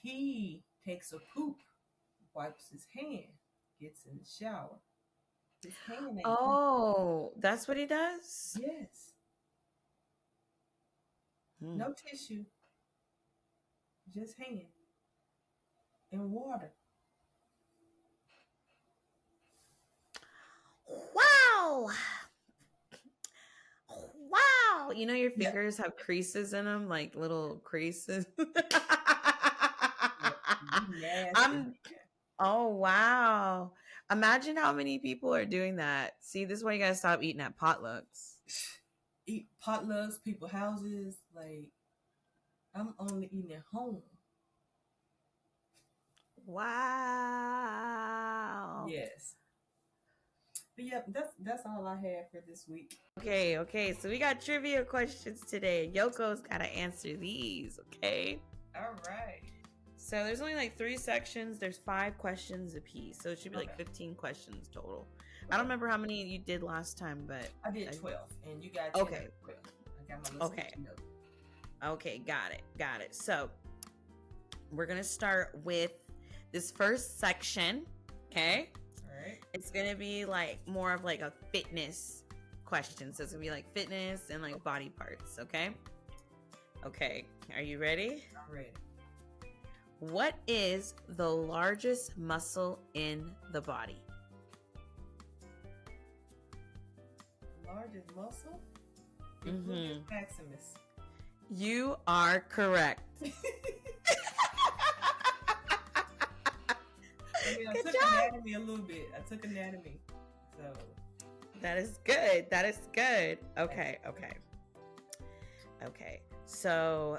He takes a poop, wipes his hand, gets in the shower. His hand ain't clean. Oh, that's what he does? Yes, Hmm. no tissue, just hand and water. Wow. Wow. You know your Yep, fingers have creases in them, like little creases. yep. You nasty. I'm oh wow. Imagine how many people are doing that. See, this is why you gotta stop eating at potlucks. Eat potlucks, people houses. Like I'm only eating at home. Wow. Yes, but yeah, that's all I have for this week. Okay, so we got trivia questions today. Yoko's gotta answer these, okay? All right. So there's only like 3 sections. There's 5 questions apiece. So it should be like Okay. 15 questions total. I don't remember how many you did last time, but I did 12, and you got 10 Okay. 12. I got my little Okay. sticky note. Okay, got it. So we're gonna start with this first section. Okay. All right. It's gonna be like more of like a fitness question. So it's gonna be like fitness and like body parts, okay? Okay. Are you ready? I'm ready. What is the largest muscle in the body? Largest muscle? Mhm. Gluteus maximus. You are correct. I mean, I Good took job. anatomy a little bit. I took anatomy. So, That is good. Okay. So,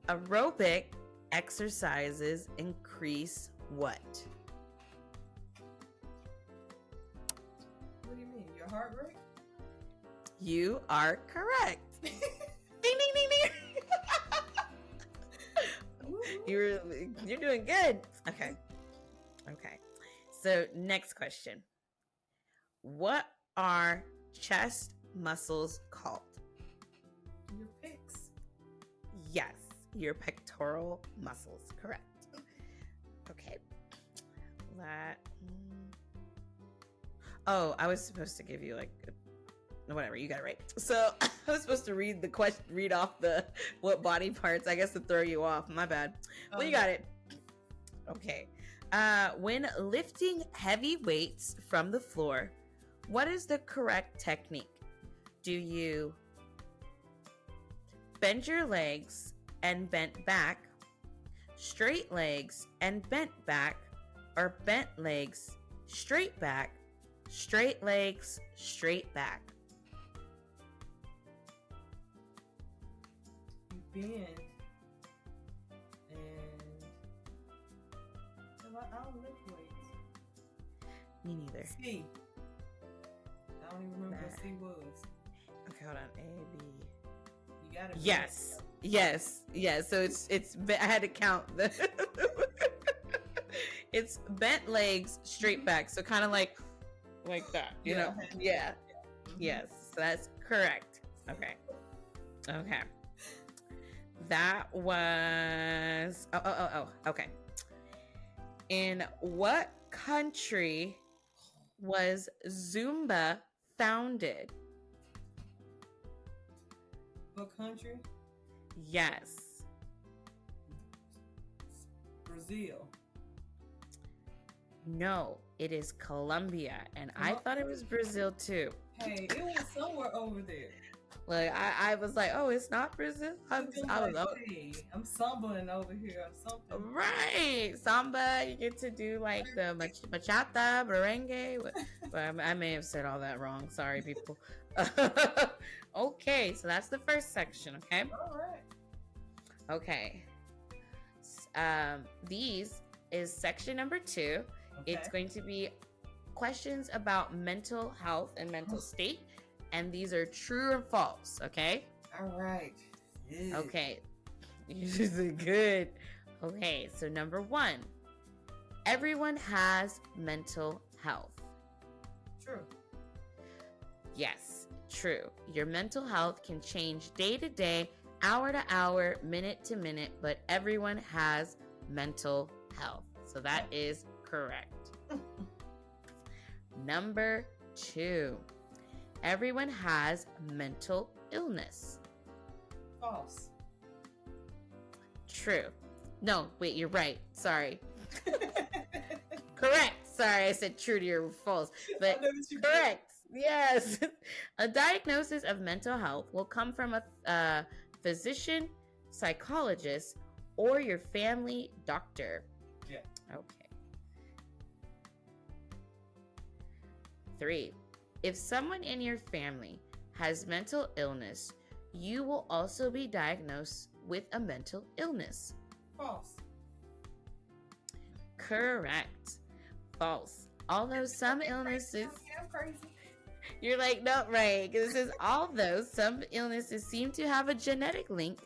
aerobic exercises increase what? what do you mean? Your heart rate? You are correct. Ding, ding, ding, ding. Woo-hoo. You're doing good. Okay. So next question. What are chest muscles called? Your picks. Yes. your pectoral muscles. Correct. Okay. Oh, I was supposed to give you whatever, you got it right. So I was supposed to read the question, read off what body parts, I guess, to throw you off. My bad. Well, you got it. Okay. When lifting heavy weights from the floor, what is the correct technique? Do you bend your legs and bent back, straight legs and bent back, or bent legs, straight back, straight legs, straight back? You bend and I don't lift weights. Me neither. C. I don't even remember what C was. Okay, hold on. A, B. You got it. Yes. So it's I had to count it's bent legs, straight back. So kind of like that, you know? Yeah. Yes. So that's correct. Okay. That was okay. In what country was Zumba founded? What country? Yes. Brazil. No, it is Colombia, and I thought it was Brazil too. Hey, it was somewhere over there. Like I was like, oh, it's not Brazil. I was hey, I'm stumbling over here or something. Right, samba. You get to do like the bachata, merengue. But I may have said all that wrong. Sorry, people. Okay, so that's the first section. Okay. All right. Okay. These is section number 2. Okay. It's going to be questions about mental health and mental state, and these are true and false. Okay. All right. Yeah. Okay. This is good. Okay, so number 1. Everyone has mental health. True. Yes, true. Your mental health can change day to day, hour to hour, minute to minute, but everyone has mental health. So that is correct. Number 2. Everyone has mental illness. False. True. No, wait, you're right. Sorry. Correct. Sorry, I said true to your false. But correct. Yes. A diagnosis of mental health will come from a physician, psychologist, or your family doctor. Yeah. Okay. 3. If someone in your family has mental illness, you will also be diagnosed with a mental illness. False. Correct. False. Although some illnesses... I'm crazy. You're like, no, right. Because it says, although some illnesses seem to have a genetic link,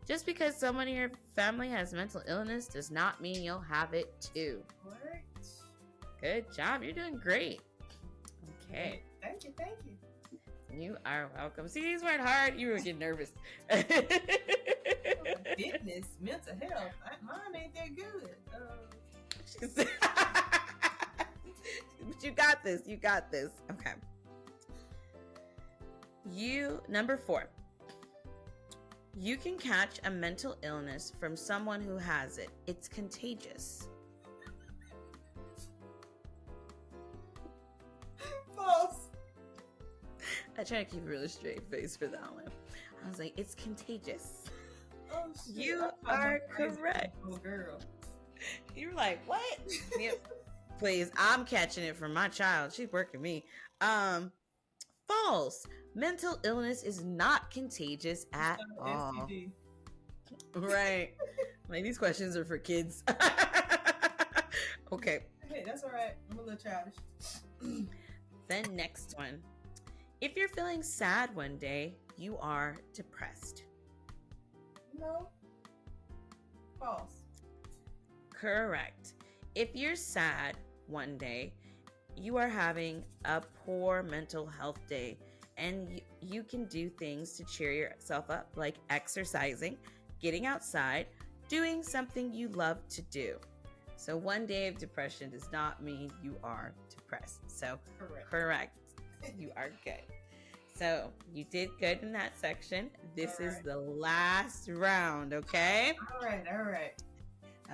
just because someone in your family has mental illness does not mean you'll have it too. What? Good job. You're doing great. Okay. Thank you. You are welcome. See, these weren't hard. You were getting nervous. Fitness, mental health. Mine ain't that good. But you got this. Okay. Number 4. You can catch a mental illness from someone who has it. It's contagious. False. I try to keep a really straight face for that one. I was like, it's contagious. Oh, shit. You are correct. Oh, girl. You're like, what? Yep. Please, I'm catching it from my child. She's working me. False. Mental illness is not contagious at all. STD. Right. Like, these questions are for kids. Okay. Hey, that's all right. I'm a little childish. The next one. If you're feeling sad one day, you are depressed. No. False. Correct. If you're sad one day, you are having a poor mental health day, and you can do things to cheer yourself up, like exercising, getting outside, doing something you love to do. So 1 day of depression does not mean you are depressed. So correct. You are good. So you did good in that section. This is the last round, okay? All right.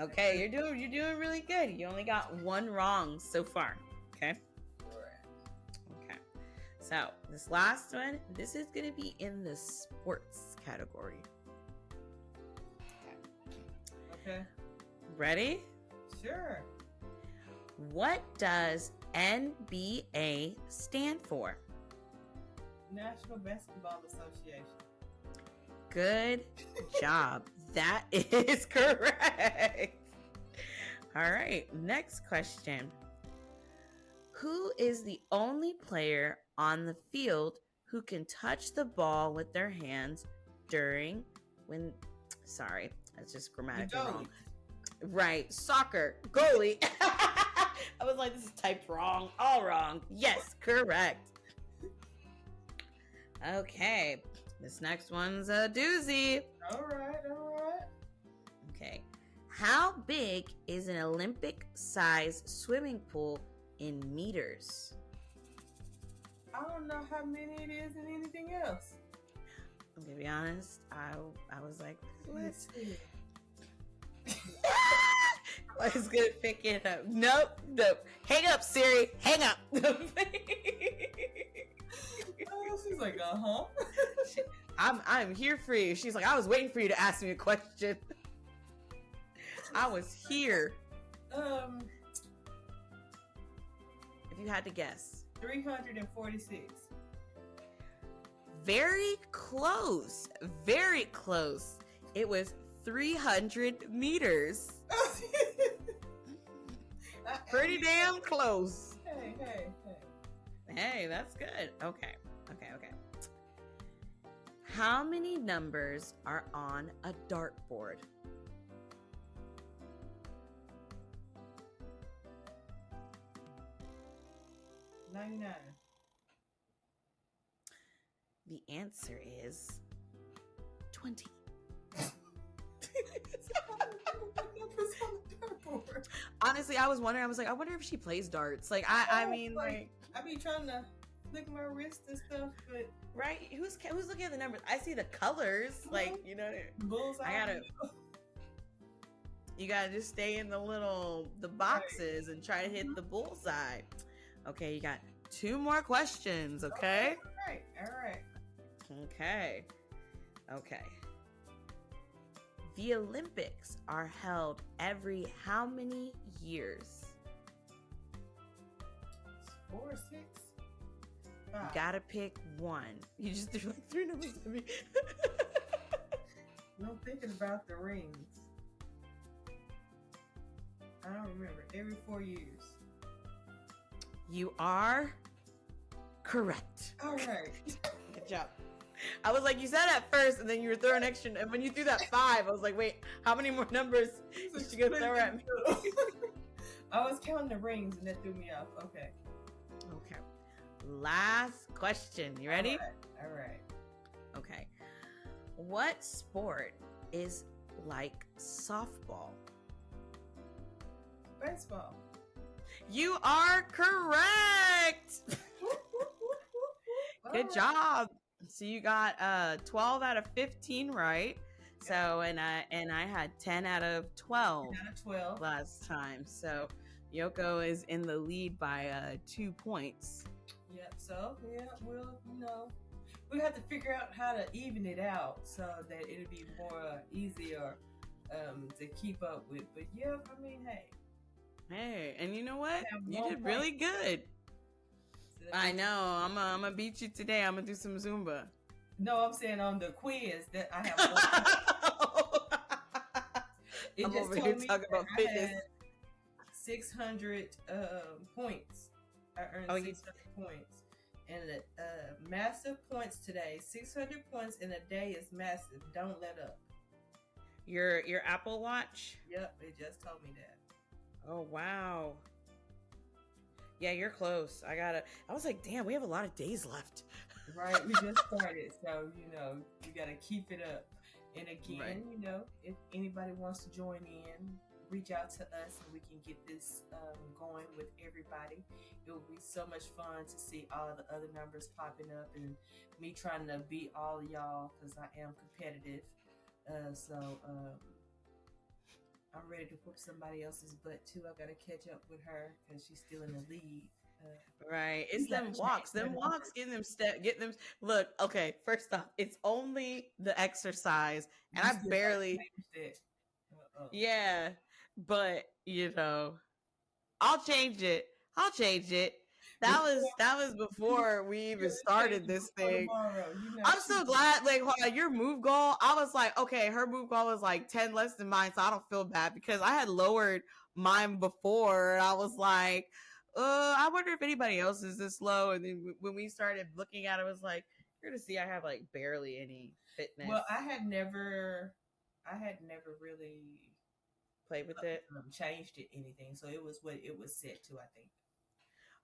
Okay, you're doing really good. You only got 1 wrong so far. Okay? All right. Okay. So this last one, this is gonna be in the sports category. Okay. Ready? Sure. What does NBA stand for? National Basketball Association. Good job. That is correct. All right, next question. Who is the only player on the field who can touch the ball with their hands sorry, that's just grammatically wrong. Right, soccer, goalie. I was like, this is typed wrong, all wrong. Yes, correct. Okay, this next one's a doozy. All right. Okay, how big is an Olympic-sized swimming pool in meters? I don't know how many it is and anything else. I'm gonna be honest, I was like, let's see. I was gonna pick it up. Nope. Hang up, Siri. Hang up. Oh, she's like, uh-huh. I'm here for you. She's like, I was waiting for you to ask me a question. I was here. If you had to guess. 346. Very close. Very close. It was 300 meters. Pretty damn close. Hey, that's good. Okay. How many numbers are on a dartboard? $99. The answer is 20. Honestly, I was wondering. I was like, I wonder if she plays darts. Like, I mean, like, I be trying to flick my wrist and stuff, but right? Who's looking at the numbers? I see the colors. Like, you know, bullseye. You gotta just stay in the boxes and try to hit the bullseye. Okay, you got 2 more questions. Okay. All right. Okay. The Olympics are held every how many years? 4 or 6. 5. You gotta pick one. You just threw like 3 numbers at me. I'm thinking about the rings. I don't remember. Every 4 years. You are correct. All right. Good job. I was like, you said at first, and then you were throwing extra. And when you threw that 5, I was like, wait, how many more numbers is she gonna throw at me? I was counting the rings, and that threw me off. Okay. Last question. You ready? All right. Okay. What sport is like softball? Baseball. You are correct. Good job. So you got 12 out of 15 right. So and I had 10 out of 12. 10 out of 12 last time. So Yoko is in the lead by 2 points. Yep. So we'll we have to figure out how to even it out so that it'll be more easier to keep up with. But yeah, I mean, hey, and you know what? You did really good. I know. I'm gonna beat you today. I'm gonna do some Zumba. No, I'm saying on the quiz that I have. I'm over here talking about fitness. 600 points. I earned 600 points. And massive points today. 600 points in a day is massive. Don't let up. Your Apple Watch? Yep, it just told me that. Oh, wow. Yeah, you're close. I was like, damn, we have a lot of days left. Right, we just started. So, you gotta keep it up. And Right. again, if anybody wants to join in, reach out to us and we can get this going with everybody. It will be so much fun to see all the other numbers popping up and me trying to beat all of y'all because I am competitive. So I'm ready to whoop somebody else's butt too. I got to catch up with her because she's still in the lead. Uh, Right. we It's got to them walks. change Them that walks, number. getting them. Look, okay, first off, it's only the exercise. And You I still got to barely, change that. yeah, but I'll change it. I'll change it. That Before was that was before we you even gotta change started it this before thing. tomorrow. You're not I'm so cheating. glad, like, hold on, your move goal. I was like, okay, her move goal was like 10 less than mine, so I don't feel bad because I had lowered mine before. And I was like, I wonder if anybody else is this low. And then when we started looking at it, I was like, you're gonna see I have like barely any Well, fitness. I had never really Play with it. changed it anything. So it was what it was set to, I think.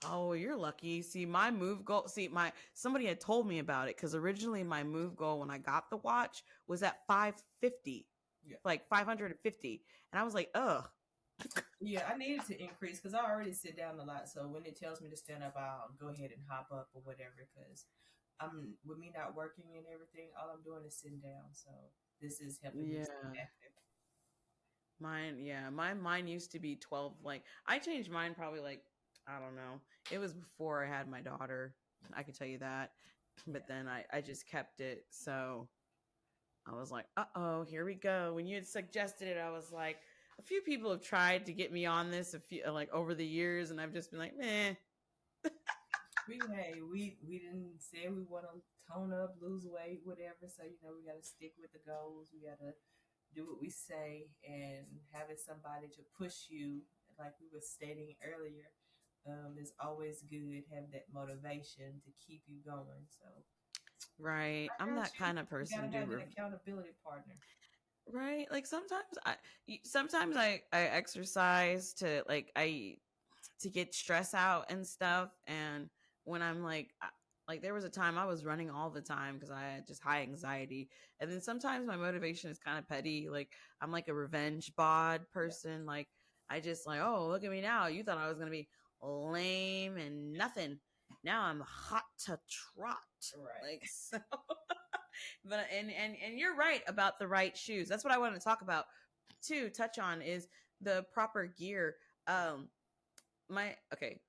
Oh, you're lucky. See, my move goal. See, my somebody had told me about it because originally my move goal when I got the watch was at 550, Yeah. like 550, and I was like, ugh. Yeah, I needed to increase because I already sit down a lot. So when it tells me to stand up, I'll go ahead and hop up or whatever. Because I'm with me not working and everything, all I'm doing is sitting down. So this is helping me stay Yeah, active. mine used to be 12. Like I changed mine probably like I don't know. It was before I had my daughter. I can tell you that. But Yeah. then I just kept it. So I was like, uh-oh, here we go. When you had suggested it, I was like, a few people have tried to get me on this a few like over the years, and I've just been like, meh. We didn't say we want to tone up, lose weight, whatever. So we got to stick with the goals. We got to do what we say, and having somebody to push you, like we were stating earlier, is always good. Have that motivation to keep you going. So Right. I I'm got that you. kind of You got person, to have dude. that accountability partner. Right. Like sometimes I exercise to like I to get stress out and stuff. And when I'm like there was a time I was running all the time because I had just high anxiety. And then sometimes my motivation is kind of petty. Like I'm like a revenge bod Yeah. person. Like I just like, oh, look at me now. You thought I was gonna be lame and nothing. Now I'm hot to trot. Right. Like so. But and you're right about the right shoes. That's what I want to talk about too. Touch on is the proper gear. My okay,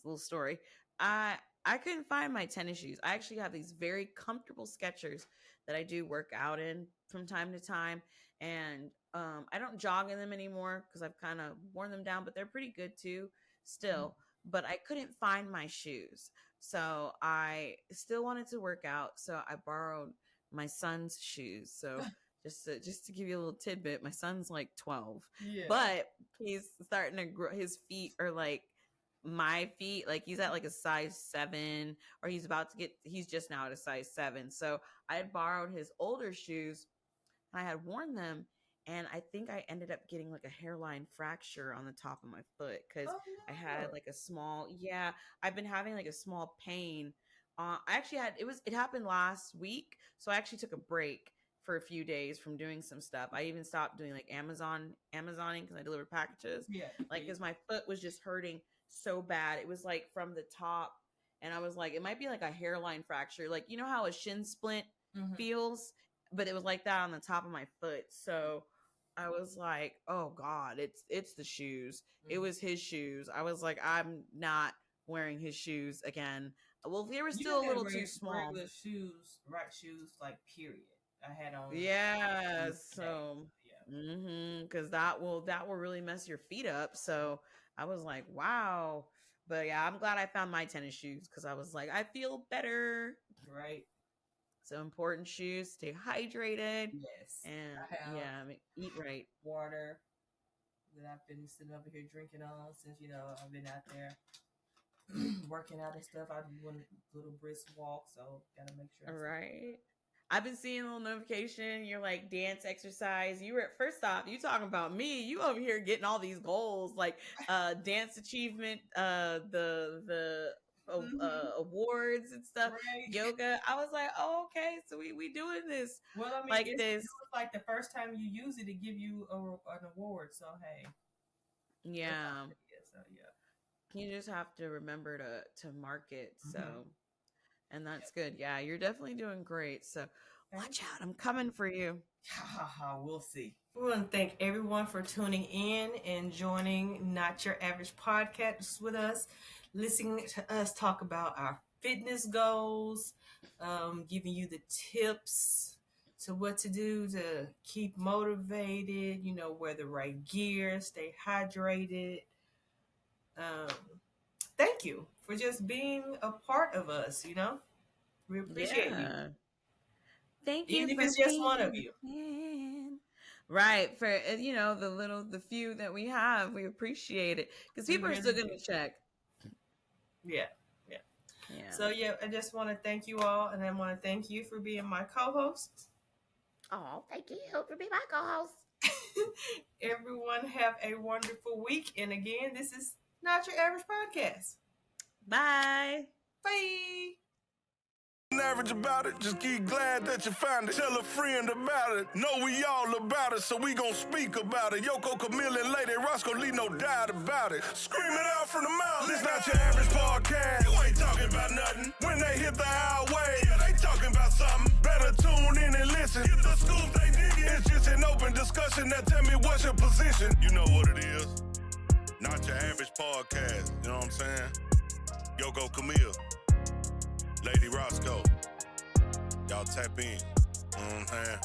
little story. I couldn't find my tennis shoes. I actually have these very comfortable Skechers that I do work out in from time to time, and I don't jog in them anymore because I've kind of worn them down. But they're pretty good too, Mhm. still. But I couldn't find my shoes, so I still wanted to work out. So I borrowed my son's shoes. So just to give you a little tidbit, my son's like 12, Yeah. but he's starting to grow. His feet are like my feet. Like he's at like a size 7, or he's just now at a size 7. So I had borrowed his older shoes and I had worn them. And I think I ended up getting like a hairline fracture on the top of my foot because Oh I no. had like a small, yeah, I've been having like a small pain. I actually it happened last week. So I actually took a break for a few days from doing some stuff. I even stopped doing like Amazoning because I deliver packages. Yeah. Like, because my foot was just hurting so bad. It was like from the top. And I was like, it might be like a hairline fracture. Like, you know how a shin splint Hmm. feels? But it was like that on the top of my foot. So I was like, "Oh God, it's the shoes. It Hmm. was his shoes." I was like, "I'm not wearing his shoes again." Well, they were You just still a had little too small. regular shoes, right shoes, like period. I had on Yeah. shoes today. So So, yeah. because that will really mess your feet up. So I was like, "Wow." But yeah, I'm glad I found my tennis shoes because I was like, I feel better. Right. So important shoes, stay hydrated, Yes. and I have yeah, I mean, eat right. water that I've been sitting over here drinking on since I've been out there working out and stuff. I do one little brisk walk, so gotta make sure I All stay. right. I've been seeing a little notification. You're like dance exercise. You were first off, you talking about me. You over here getting all these goals like dance achievement, the awards and stuff, Right. yoga. I was like, oh, okay, so we doing this Well, I mean, like it this. was like the first time you use it, it give you an award. So hey, that's Yeah, all it is. So yeah. you just have to remember to market. Mm-hmm. So, and that's Yep. good. Yeah, you're definitely doing great. So Thank watch you. out, I'm coming for you. Ha ha ha. We'll see. We want to thank everyone for tuning in and joining Not Your Average Podcast with us, listening to us talk about our fitness goals, giving you the tips to what to do to keep motivated, wear the right gear, stay hydrated. Thank you for just being a part of us. We appreciate you, Yeah. Thank you even if for it's just one of being you. a fan. Right. For, the few that we have, we appreciate it because We people are still really going do. to check. Yeah. Yeah. Yeah. So yeah, I just want to thank you all, and I want to thank you for being my co-host. Oh, thank you for being my co-host. Everyone have a wonderful week, and again, this is Not Your Average Podcast. Bye. Bye. Average about it, just keep glad that you found it. Tell a friend about it, know we all about it, so we gon' speak about it. Yoko, Camille, and Lady Roscoe, leave no doubt about it. Scream it out from the mountain. This not your average podcast. You ain't talking about nothing. When they hit the highway, yeah, they talking about something. Better tune in and listen. Get the scoop, they dig it. It's just an open discussion. Now tell me what's your position. You know what it is. Not your average podcast. You know what I'm saying? Yoko, Camille, Lady Roscoe. Y'all tap in. You know what I'm saying?